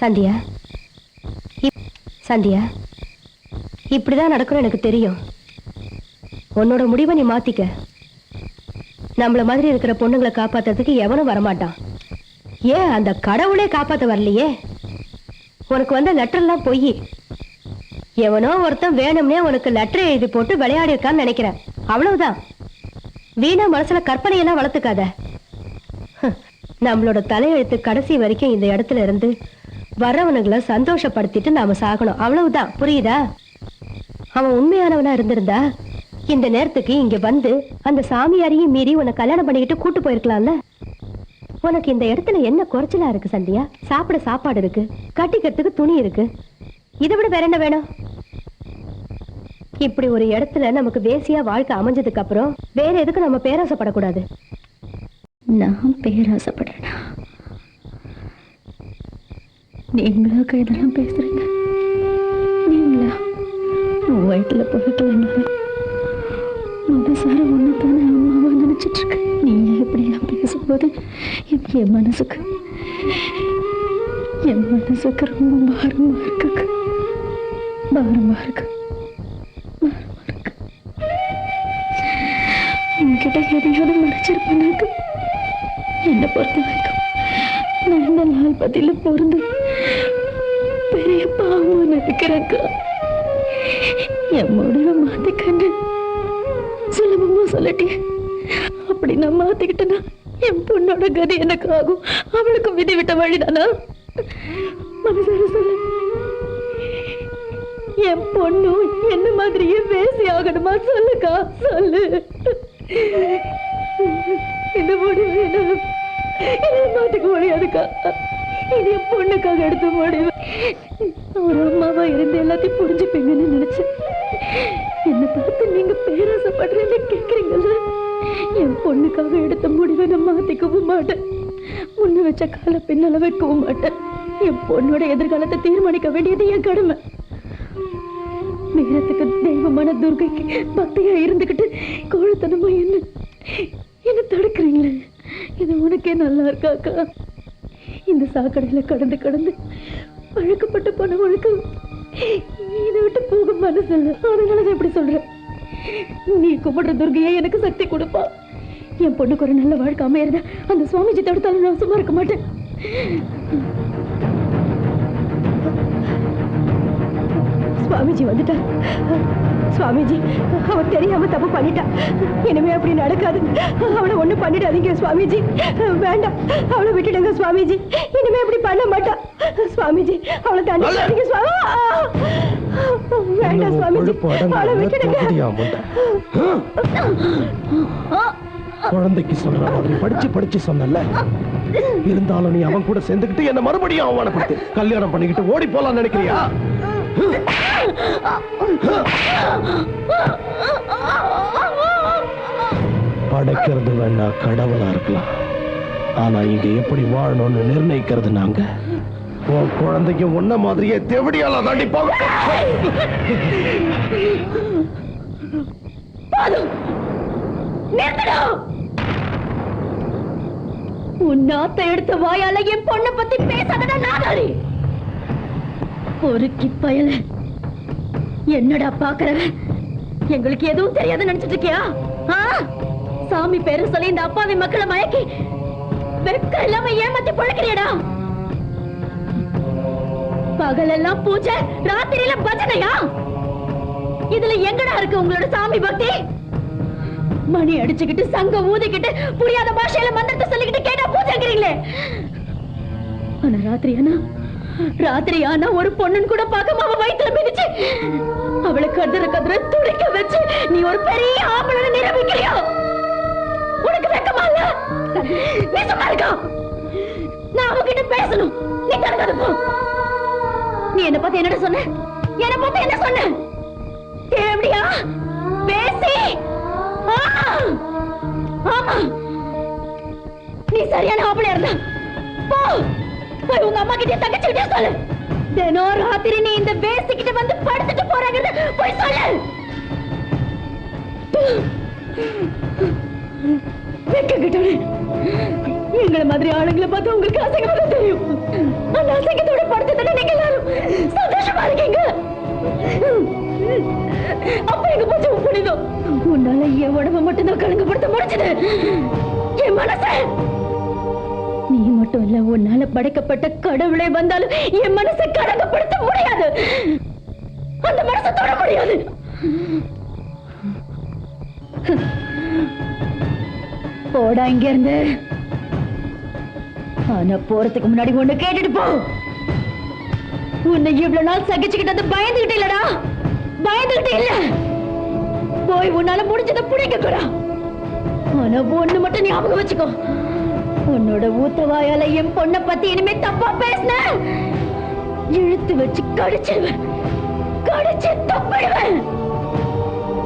Speaker 3: சந்தியா, சந்தியா, இப்படிதான் நடக்கும் எனக்கு தெரியும். உன்னோட முடிவை நீ மாத்திக்க. நம்மள மாதிரி இருக்கிற பொண்ணுங்களை காப்பாத்துறதுக்கு எவனும் வரமாட்டான். ஏன் அந்த கடவுளே காப்பாத்த வரலையே? உனக்கு வந்த லெட்டர்லாம் பொய். எவனோ ஒருத்தன் வேணும்னே உனக்கு லெட்டர் எழுதி போட்டு விளையாடி இருக்கான்னு நினைக்கிறேன். அவ்வளவுதான். வீணா மனசுல கற்பனையெல்லாம் வளர்த்துக்காத. நம்மளோட தலையெழுத்து கடைசி வரைக்கும் இந்த இடத்துல இருந்து வரவனுங்களை சந்தோஷப்படுத்திட்டு நாம சாகணும். அவ்வளவுதான். புரியுதா? அவன் உண்மையானவனா இருந்திருந்தா இந்த நேரத்துக்கு இங்க வந்து அந்த சாமியாரையும் மீறி உன்னை கல்யாணம் பண்ணிக்கிட்டு கூட்டு போயிருக்கலாம்ல. உனக்கு இந்த இடத்துல என்ன குறைச்சலா இருக்கு சந்தியா? சாப்பிட சாப்பாடு இருக்கு, கட்டிக்கிறதுக்கு துணி இருக்கு. இதை விட வேற என்ன வேணும்? இப்படி ஒரு இடத்துல நமக்கு வேசியா வாழ்க்கை அமைஞ்சதுக்கு அப்புறம் வேற எதுக்கு நம்ம பேராசைப்படக்கூடாது?
Speaker 4: நான் பேராசைப்படுறேனா? நீங்களா இதெல்லாம் பேசுறீங்க? நீங்களா வயிற்றுல பிறக்கலன்னு மனசார ஒண்ணுதானே அம்மாவா நினைச்சிட்டு இருக்க. நீங்க எப்படிலாம் பேசும்போது என் மனசுக்கு ரொம்ப பாரமா இருக்கு. உங்ககிட்ட எதையாவது மறைச்சிருப்பேனாக்கு. என்னை பொறுத்த வரைக்கும் நான் இந்த நாள் பதில பொருந்து பெரிய பாவமா நினைக்கிறேன்க்கா. என் முடிவை மாத்திக்கண்டு சுலபமா சொல்லட்டேன். அப்படி நான் மாத்திக்கிட்டேன்னா என் பொண்ணோட கதி எனக்கு ஆகும். அவளுக்கு விதி விட்ட வழிதானா? மனசார சொல்லு. என் பொண்ணு என்ன மாதிரியே பேசி ஆகணுமா? சொல்லுக்கா, சொல்லு. இந்த முடிவு மாட்டுக்க முடியாதுக்கா. இது என் பொண்ணுக்காக எடுத்த முடிவு. ஒரு அம்மாவா இருந்து எல்லாத்தையும் புரிஞ்சுப்பீங்கன்னு நினைச்சேன். என்ன பார்த்து நீங்க பேராசைப்படுறேன்னு கேக்குறீங்கல்ல. என் பொண்ணுக்காக எடுத்த முடிவை நான் மாத்திக்கவும் மாட்டேன். முன்ன வச்ச கால பின்னால வைக்கவும் மாட்டேன். என் பொண்ணோட எதிர்காலத்தை தீர்மானிக்க வேண்டியது என் கடமை. நேரத்துக்கு தெய்வமான துர்கைக்கு பக்தியா இருந்துகிட்டு கோழத்தனமா என்ன தடுக்கிறீங்களே? இது உனக்கே நல்லா இருக்காக்கா? இந்த சாக்கடையில கடந்து கடந்து பழக்கப்பட்ட போன உனக்கு இதை விட்டு போக மனசு இல்லை. அதனால எப்படி சொல்ற? நீ கும்பிடுற துர்கையே எனக்கு சக்தி கொடுப்பா. என் பொண்ணுக்கு ஒரு நல்ல வாழ்க்கை அமையறத அந்த சுவாமிஜி தடுத்தாலும் நான் சும்மா இருக்க மாட்டேன்.
Speaker 3: சுவாமிஜி வந்துட்டா. சுவாமிஜி, அவ தெரியாம தப்பு பண்ணிட்டா. இனிமே அப்படி நடக்காது. அவளை ஒண்ணும் பண்ணிடாதீங்க சுவாமிஜி. வேண்டாம், அவளை விட்டுடுங்க சுவாமிஜி. இனிமே அப்படி பண்ண மாட்டா. சுவாமிஜி, அவளை தண்டிக்காதீங்க சுவாமி. வேண்டாம் சுவாமிஜி, அவளை விட்டுடுங்க.
Speaker 1: குழந்தைக்கு சொல்ற மாதிரி படிச்சு சொன்னல. இருந்தாலும் நீ அவன் கூட சேர்ந்துக்கிட்டு என்ன மறுபடியும் அவமானப்படுத்தி கல்யாணம் பண்ணிக்கிட்டு ஓடி போலாம் நினைக்கிறியா? படைக்கிறது வேணா கடவுளா இருக்கலாம், ஆனா இங்க எப்படி வாழணும்னு நிர்ணயிக்கிறது நாங்க. உன் குழந்தைக்கு உன்ன மாதிரியே தேவடியால தாண்டி போக.
Speaker 4: உன் நாத்தை எடுத்த வாயால என் பொண்ணை பத்தி பேசாதடா நாதாரி. பொறுக்கி பயல, என்னடா பாக்குறவன்? எங்களுக்கு எதுவும் தெரியாதுன்னு நினைச்சிட்டு இருக்கியா? சாமி பேரு சொல்லி இந்த அப்பாவி மக்களை மயக்கி வெக்க இல்லாம ஏமாத்தி பொழைக்கிறியடா. பகலெல்லாம் பூஜை, ராத்திரியில பஜனையா? இதுல எங்கடா இருக்கு உங்களோட சாமி பக்தி? மணி அடிச்சுக்கிட்டு சங்கம் ஊதிக்கிட்டு புரியாத பாஷையில மந்திரத்தை சொல்லிக்கிட்டு கேட்டா பூஜைங்கிறீங்களே. ஆனா ராத்திரி ஆனா ஒரு பொண்ணுன்னு கூட பார்க்காம அவ வயித்துல மிதிச்சு அவளை கதற துடிக்க வச்சு நீ ஒரு பெரிய ஆம்பளை நிரூபிக்கிறியோ? உனக்கு வெக்கமா இல்ல? நீ சும்மா இருக்கா? நான் அவகிட்ட பேசணும், நீ தடுக்காத போ. நீ என்ன பார்த்து என்னடா சொன்ன? என்ன பார்த்து என்ன சொன்ன? எப்படியா பேசி? ஆமா, நீ சரியான ஆம்பளையா இருந்தா போ, போய் உங்க அம்மா கிட்ட தங்கச்சிக்கிட்டே சொல்லு. தினம் ராத்திரி நீ இந்த பேசிக்கிட்ட வந்து படுத்துட்டு போறாங்க போய் சொல்லு. வெக்கக்கிட்டோட எங்களை மாதிரி ஆளுங்களை பார்த்து உங்களுக்கு அசைக்கமாக தெரியும். அந்த அசைக்கத்தோட படுத்துட்டு நீங்க எல்லாரும் சந்தோஷமா இருக்கீங்க. அப்ப எங்க போச்சு புனிதம்? உன்னால என் உடம்பு மட்டும்தான் கலங்கப்படுத்த முடிச்சது, என் மனச. நீ மட்டும் இல்ல, உன்னால படைக்கப்பட்ட கடவுளே வந்தாலும் என் மனசை கலங்கப்படுத்த முடியாது. அந்த மனசை தொட முடியாது. போடா இங்க இருந்து. ஆனா போறதுக்கு முன்னாடி ஒண்ணு கேட்டுட்டு போ. உன்னை இவ்வளவு நாள் சகிச்சுக்கிட்டது பயந்துகிட்டு இல்லடா, பயந்துகிட்டு இல்ல. போய் உன்னால முடிஞ்சதை புடிக்க கூட. ஆனா ஒண்ணு மட்டும் ஞாபகம் வச்சுக்கோ, உன்னோட ஊத்த வாயால என் பொண்ணை பத்தி இனிமே தப்பா பேசின இழுத்து வச்சு கடிச்சிடுவேன், கடிச்சு தப்பிடுவேன்.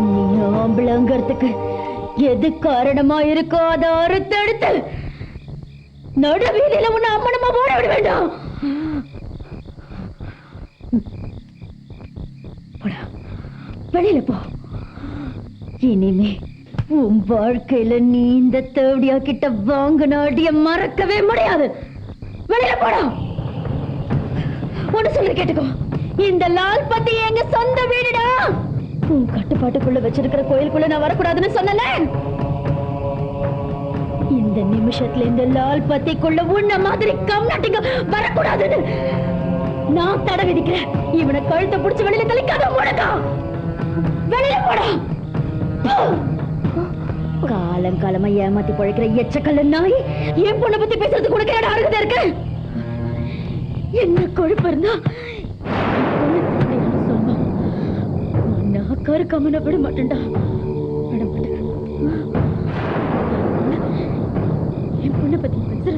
Speaker 4: நீ ஆம்பளங்கிறதுக்கு எது காரணமா இருக்கோ அதை அறுத்தெடுத்து நடு வீதியில உன்னை அம்மனமா போட விட வேண்டாம். வெளியில போ. இனிமே உன் வாழ்க்கையில நீ இந்த தேவடியா கிட்ட வாங்கின அடிய மறக்கவே முடியாது. வெளியில போடா. ஒண்ணு சொல்லி கேட்டுக்கோ, இந்த லால் பத்தி எங்க சொந்த வீடுடா. உன் கட்டுப்பாட்டுக்குள்ள வச்சிருக்கிற கோயிலுக்குள்ள நான் வரக்கூடாதுன்னு சொன்னல. இந்த நிமிஷத்துல இந்த லால் பத்திக்குள்ள உன்ன மாதிரி கம்நாட்டிங்க வரக்கூடாதுன்னு நான் தடை விதிக்கிறேன். இவனை கழுத்தை புடிச்சு வெளியில தள்ளிக்காத முடக்கா. வெளியில போடா. காலங்காலமா ஏமாத்தி பழைக்கிற எச்சக்கல்ல நாய் என் பொண்ணை பத்தி பேசுறதுக்கு உனக்கு என்ன அருகதை இருக்கு? என்ன கொழுப்பு இருந்தா சொல்லுவோம். நான் கருக்காம விட மாட்டேன்டா, விட மாட்டேன். என் பொண்ணை பத்தி பேசுற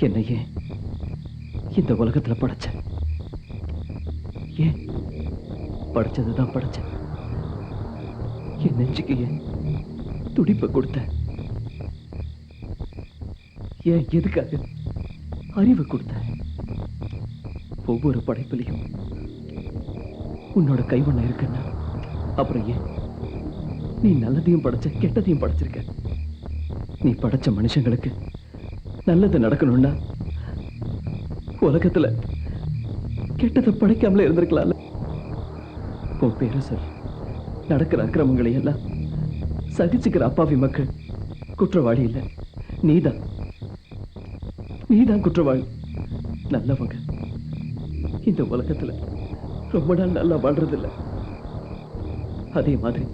Speaker 8: என்னையே இந்த உலகத்துல படைச்ச, ஏன் படைச்சதுதான் படைச்ச, என் நெஞ்சுக்கு ஏன் துடிப்பை கொடுத்த, ஏன் எதுக்காக அறிவை கொடுத்த? ஒவ்வொரு படைப்பிலையும் உன்னோட கைவண்ணம் இருக்குன்னா அப்புறம் ஏன் நீ நல்லதையும் படைச்ச கெட்டதையும் படைச்சிருக்க? நீ படைச்ச மனுஷங்களுக்கு நல்லது நடக்கணும்னா உலகத்துல கெட்டதை படைக்காமலே இருந்திருக்கலாம்ல. உன் பேரை சொல்லி நடக்கிற அக்கிரமங்களை எல்லாம் சகிச்சுக்கிற அப்பாவி மக்கள் குற்றவாளி இல்லை, நீதான் குற்றவாளி. நல்லவங்க இந்த உலகத்துல ரொம்ப நாள் நல்லா வாழ்றது இல்ல. அதே மாதிரி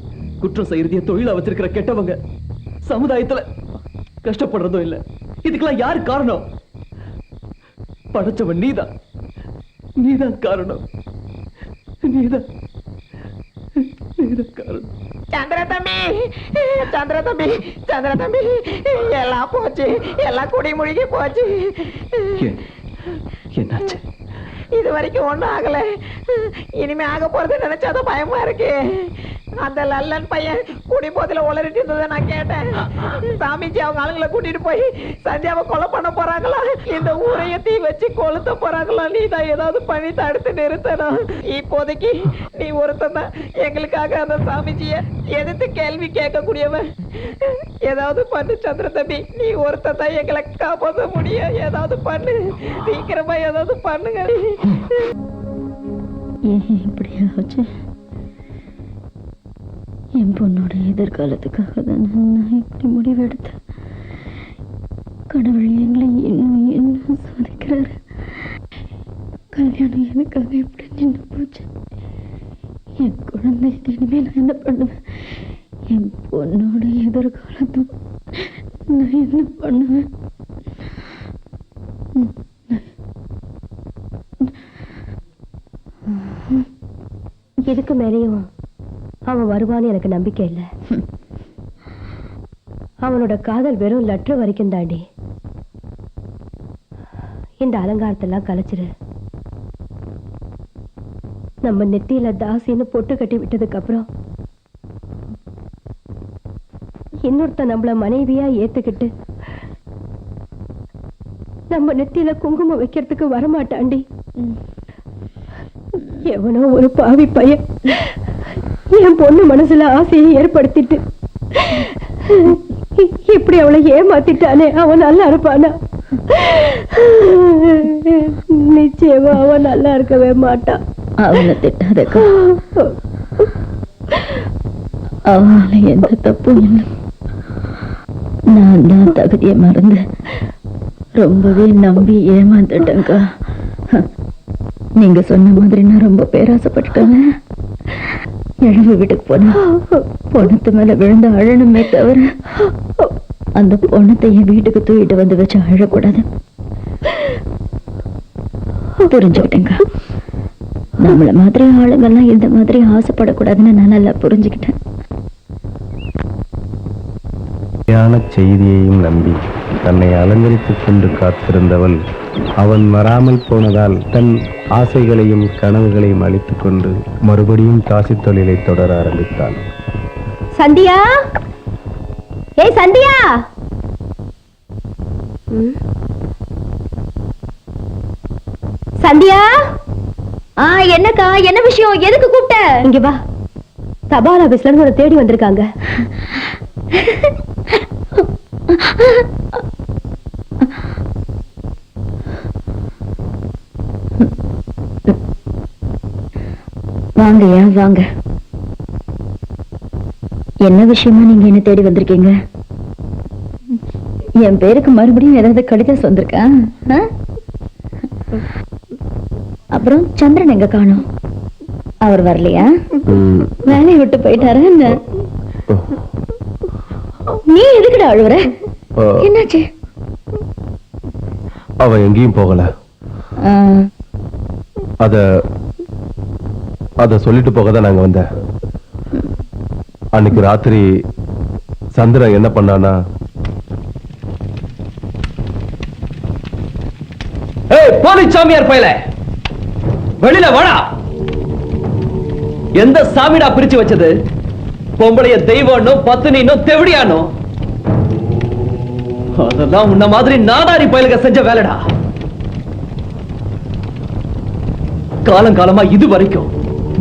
Speaker 8: குற்றம் செய்யறதைய தொழிலா வச்சிருக்கிற கெட்டவங்க சமுதாயத்துல கஷ்டப்படுறதும் இல்ல. இதுக்கெல்லாம் யாரு காரணம்? படைச்சவன் நீதான் காரணம். நீதான் காரணம்.
Speaker 9: சந்திர தம்பி எல்லாம் போச்சு, எல்லாம் குடி முழுகி போச்சு.
Speaker 8: என்னாச்சு?
Speaker 9: இது வரைக்கும் ஒண்ணும் ஆகல, இனிமே ஆக போறது நினைச்சாதான் பயமா இருக்கு. அந்த லல்லன் பையன் குடி போதில உளறிட்டு இருந்ததை நான் கேட்டேன். சாமிஜி அவங்க ஆளுங்களை கூட்டிட்டு போய் சந்தியாவை கொலை பண்ண போறாங்களா, இந்த ஊரையும் தீ வச்சு கொளுத்த போறாங்களா? நீ தான் ஏதாவது பண்ணி தடுத்து நிறுத்தணும். இப்போதைக்கு நீ ஒருத்தன் தான் எங்களுக்காக அந்த சாமிஜிய எதிர்த்து கேள்வி கேட்கக்கூடியவன். ஏதாவது பண்ணு சந்திர தம்பி, நீ ஒருத்தன் தான் எங்களை காப்பாற்ற முடியும். ஏதாவது பண்ணு, சீக்கிரமா ஏதாவது பண்ணுங்க.
Speaker 4: இப்படி ஆச்சு? என் பொண்ணோட எதிர்காலத்துக்காக தான் நான் இப்படி முடிவெடுத்தேன். கடவுள் எங்களை இன்னும் சோதிக்கிறாரு. கல்யாணம் எனக்காக இப்படி நின்று போச்சு. என் குழந்தை இனிமே நான் என்ன பண்ணுவேன்? என் பொண்ணோட எதிர்காலத்தும் நான் என்ன பண்ணுவேன்?
Speaker 3: இதுக்கு மேலேயும் அவன் வருவான்னு எனக்கு நம்பிக்கை இல்லை. அவனோட காதல் வெறும் லெட்டர் வரைக்கும் தாண்டி. இந்த அலங்காரத்தெல்லாம் கலைச்சிரு. நம்ம நெத்தியில தாசின்னு பொட்டு கட்டி விட்டதுக்கு அப்புறம் இன்னொருத்த நம்மள மனைவியா ஏத்துக்கிட்டு நம்ம நெத்தியில குங்குமம் வைக்கிறதுக்கு வரமாட்டாண்டி. எவனோ ஒரு பாவி பையன் என் பொண்ணு மனசுல ஆசையை ஏற்படுத்திட்டு இப்படி அவளை ஏமாத்திட்டானே, அவன் நல்லா இருப்பானா? நிச்சயமா அவன் நல்லா இருக்கவே மாட்டான்.
Speaker 4: அவனை திட்டாதக்கா, அவனால எந்த தப்பும் இல்லை. நான் தான் தகுதியை மறந்து ரொம்பவே நம்பி ஏமாந்துட்டேங்க்கா. நீங்க சொன்ன மாதிரி நான் ரொம்ப பேராசப்பட்டுட்டேங்க. எழுவு வீட்டுக்கு போனா பொணத்து மேல விழுந்து அழணுமே தவிர அந்த பொணத்தை என் வீட்டுக்கு தூக்கிட்டு வந்து வச்சு அழக்கூடாது. புரிஞ்சுக்கிட்டேங்க. நம்மள மாதிரி ஆளுங்கெல்லாம் இந்த மாதிரி ஆசைப்படக்கூடாதுன்னு நான் நல்லா புரிஞ்சுக்கிட்டேன்.
Speaker 2: செய்தியையும் நம்பி தன்னை அலங்கரித்துக் கொண்டு காத்திருந்தவள் அவன் வராமல் போனதால் தன் ஆசைகளையும் கனவுகளையும் அழித்துக் கொண்டு மறுபடியும் காசி தொழிலை தொடர ஆரம்பித்தாள்.
Speaker 3: சந்தியா, ஏய் சந்தியா. சந்தியா.
Speaker 4: என்னக்கா, என்ன விஷயம்? எதுக்கு கூப்பிட்ட?
Speaker 3: இங்க வா. தபால் ஆபீஸ்ல இருந்து ஒரு தேடி வந்திருக்காங்க.
Speaker 4: வாங்கயா வாங்க. என்ன விஷயமா நீங்க என்ன தேடி வந்திருக்கீங்க? என் பேருக்கு மறுபடியும் ஏதாவது கடிதம் வந்திருக்கா? அப்புறம் சந்திரன் எங்க காணோம்? அவர் வரலையா? வேலையை விட்டு போயிட்டாரா என்ன? நீ எதுக்குடா அழுவுற? என்னாச்சு?
Speaker 2: அவன் எங்கேயும் போகல. அத சொல்லிட்டு போகதான் நாங்க வந்தேன். அன்னைக்கு ராத்திரி சந்திரன் என்ன பண்ணானா,
Speaker 8: போலிச்சாமியார் பயல வெளியில வாடா. எந்த சாமிடா பிரிச்சு வச்சது? பொம்பளைய தெய்வம்னோ பத்தினினோ தெவடியானோ? அதெல்லாம் உன்ன மாதிரி நாதாரி பயலுக செஞ்ச வேலைடா. காலங்காலமா இது வரைக்கும்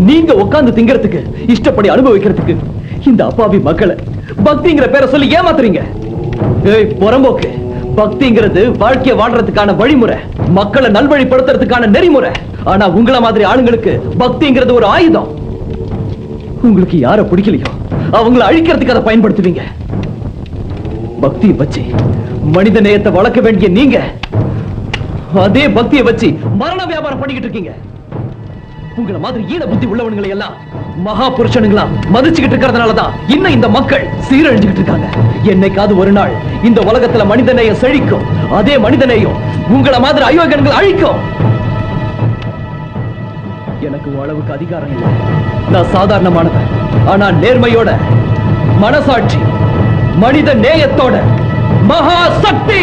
Speaker 8: நீங்க உட்கார்ந்து திங்கிறதுக்கு, இஷ்டப்படி அனுபவிக்கிறதுக்கு இந்த அப்பாவி மக்களை பக்திங்கிற பேரை சொல்லி ஏமாத்துறீங்க. ஏய் புறம்போக்கு, பக்திங்கிறது வாழ்க்கைய வாழ்றதுக்கான வழிமுறை, மக்களை நல்வழிப்படுத்துறதுக்கான நெறிமுறை. ஆனா உங்கள மாதிரி ஆளுங்களுக்கு பக்திங்கிறது ஒரு ஆயுதம். உங்களுக்கு யார பிடிக்கலையோ அவங்கள அழிக்கிறதுக்கு அதை பயன்படுத்துவீங்க. பக்தியை வச்சு மனித நேயத்தை வளர்க்க வேண்டிய நீங்க அதே பக்தியை வச்சு மரண வியாபாரம் பண்ணிக்கிட்டு இருக்கீங்க. உங்களை மாதிரி ஈன புத்தி உள்ளவனுங்களை எல்லாம் மகா புருஷனுங்களா மதிச்சுக்கிட்டு இருக்கிறதுனாலதான் இன்னும் இந்த மக்கள் சீரழிஞ்சுக்கிட்டு இருக்காங்க. என்னைக்காவது ஒரு நாள் இந்த உலகத்துல மனிதநேயம் செழிக்கும். அதே மனிதநேயம் உங்களை மாதிரி அயோக்கியன்களை அழிக்கும். எனக்கு அளவுக்கு அதிகாரம் இல்லை. நான் சாதாரணமானவன். ஆனா நேர்மையோட, மனசாட்சி, மனித நேயத்தோட மகா சக்தி.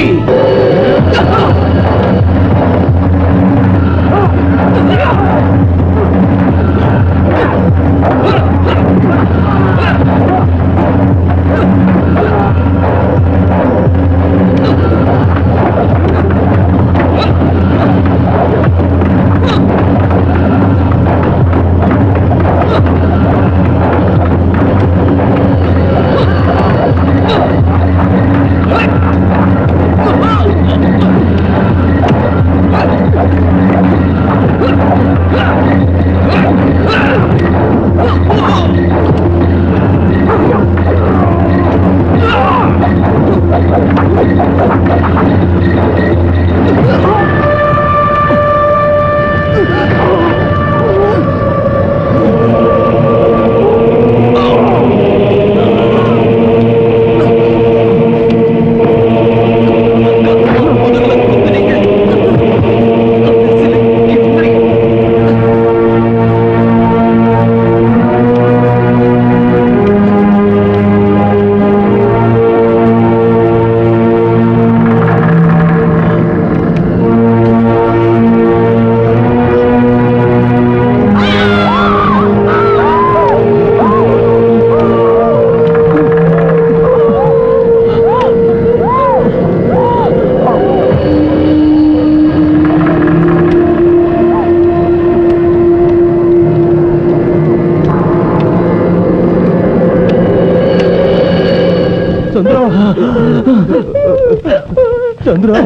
Speaker 1: சந்திரா,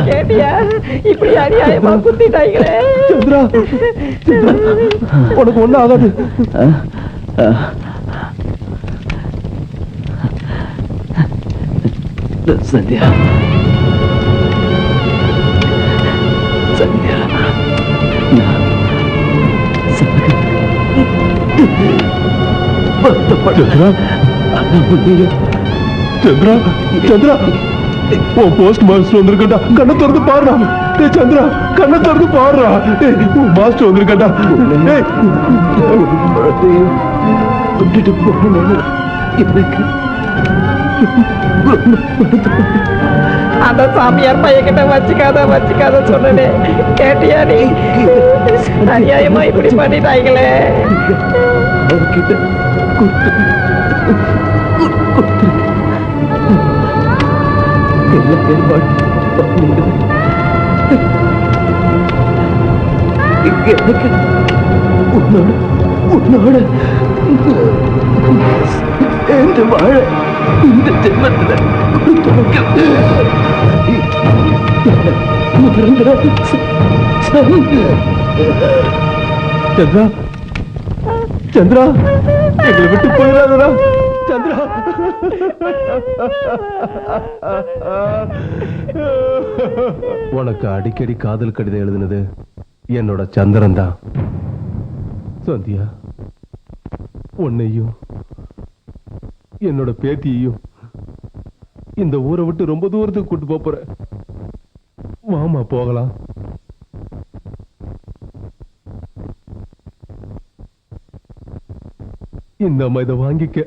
Speaker 9: கேட்டியா? இப்படி அநியாயமா குத்திட்டாங்களே.
Speaker 1: சந்திரா, உனக்கு ஒண்ணும் ஆகாது.
Speaker 8: சந்தியா, சந்தியா,
Speaker 1: சந்திரா, சந்திரா, உன் போஸ்ட் மாஸ்டர் வந்திருக்கா, கண்ணை திறந்து பாடுறா. சந்திரா, கண்ணை திறந்து பாடுறா. மாஸ்டர் வந்திருக்கா.
Speaker 9: அந்த சாமியார் பையன்கிட்ட வச்சுக்காத சொன்னே. கேட்டியா நீ? அநியாயமா இப்படி பண்ணிட்டாங்களே.
Speaker 8: எனக்கு உன்னோட சேர்ந்து வாழ இந்த ஜென்மத்துல
Speaker 1: சந்திரா, சந்திரா, எங்களை விட்டு போயிடாதடா. சந்திரா,
Speaker 2: உனக்கு அடிக்கடி காதல் கடிதம் எழுதுனது என்னோட சந்திரன் தான். சந்தியா, உன்னையும் என்னோட பேத்தியையும் இந்த ஊரை விட்டு ரொம்ப தூரத்துக்கு கூட்டு போறேன். வாமா போகலாம். இந்த அம்மா இதை வாங்கிக்க.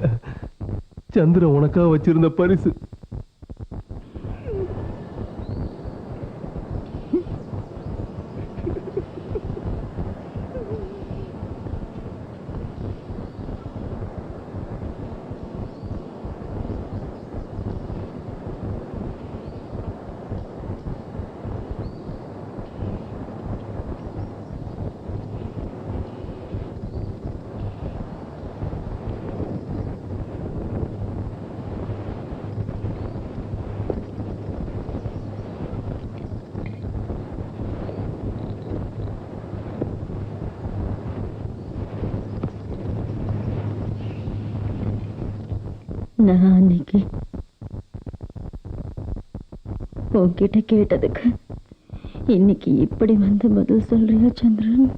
Speaker 2: சந்திரன் உனக்காக வச்சிருந்த பரிசு.
Speaker 4: நான் அன்னைக்கு உன்கிட்ட கேட்டதுக்கு இன்னைக்கு இப்படி வந்து பதில் சொல்றியா சந்திரன்?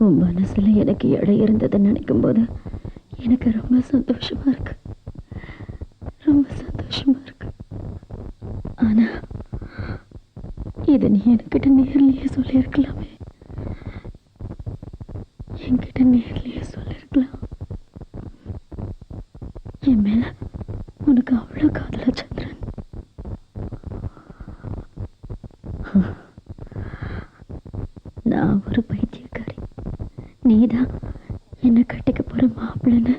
Speaker 4: உன் மனசுல எனக்கு இடம் இருந்ததை நினைக்கும் போது எனக்கு ரொம்ப சந்தோஷமா இருக்கு, ரொம்ப சந்தோஷமா இருக்கு. ஆனா இதை நீ என்கிட்ட நேர்லயே சொல்லியிருக்கலாமே, என்கிட்ட நேர்லயே சொல்லியிருக்கலாம். என் மேல உனக்கு அவ்வளவு காதலா சந்திரன்? நான் ஒரு பைத்தியக்காரி, நீதான் என்ன கட்டிக்க போற மாப்பிள்ளன்னு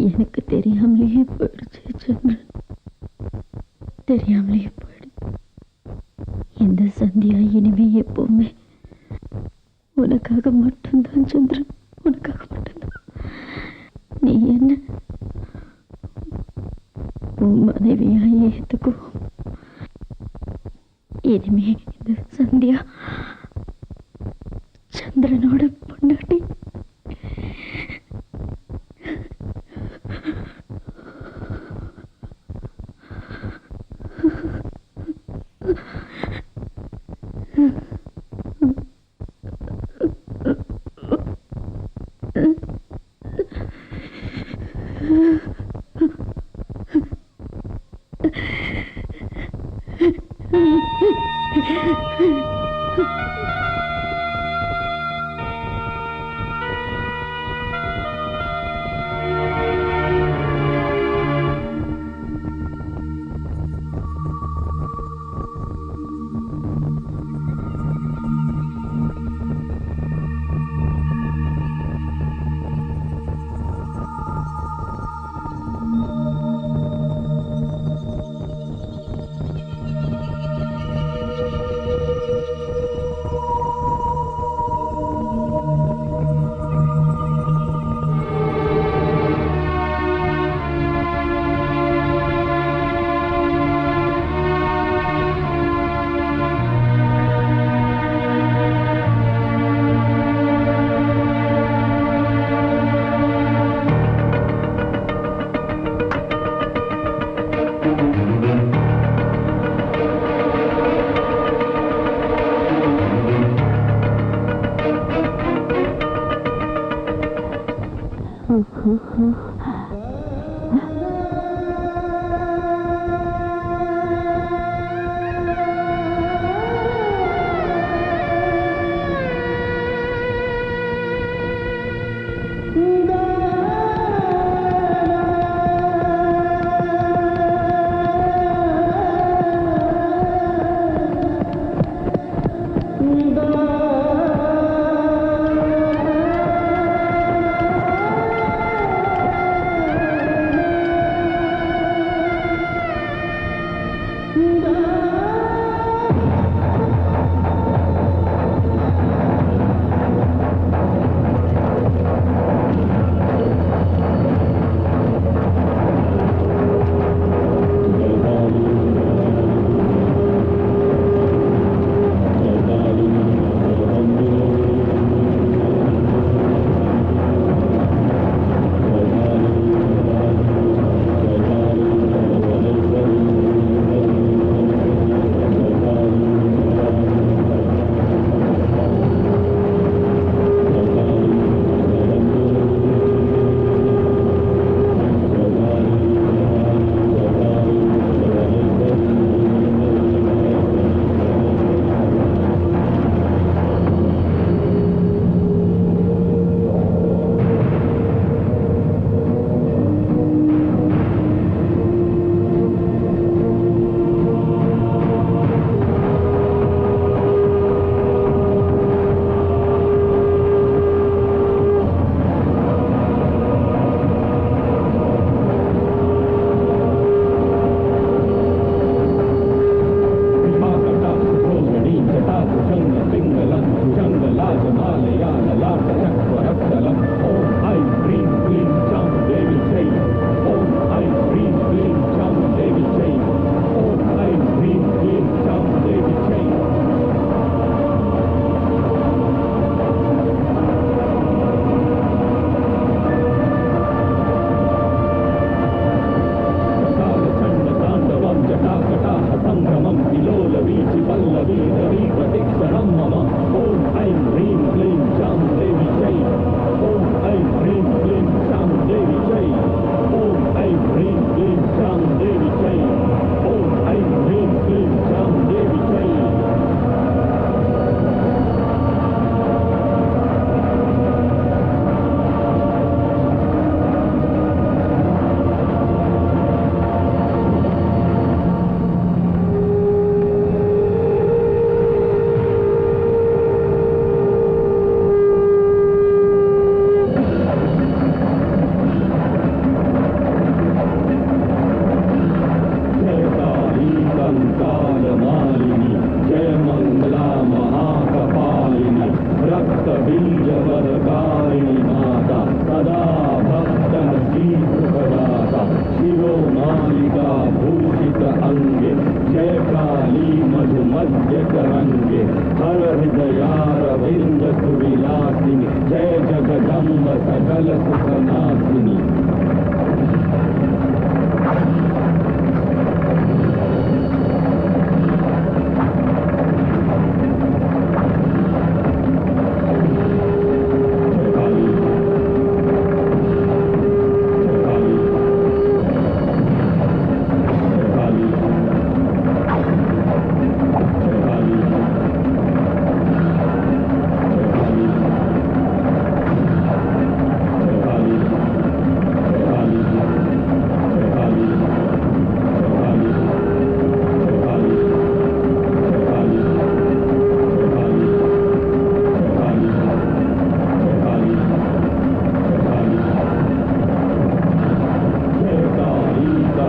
Speaker 4: எனக்கு தெரியாமலேயே போயிடுச்சு சந்திரன், தெரியாமலேயே போயிடுச்சு. இந்த சந்தியா இனிமே எப்பவுமே உனக்காக மட்டும்தான் சந்திரன், உனக்காக மட்டும்தான். நீ என்ன உன் மனைவியா ஏத்துக்குவோம். இனிமே இந்த சந்தியா சந்திரனோட பொண்டாட்டி.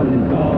Speaker 12: Govinda.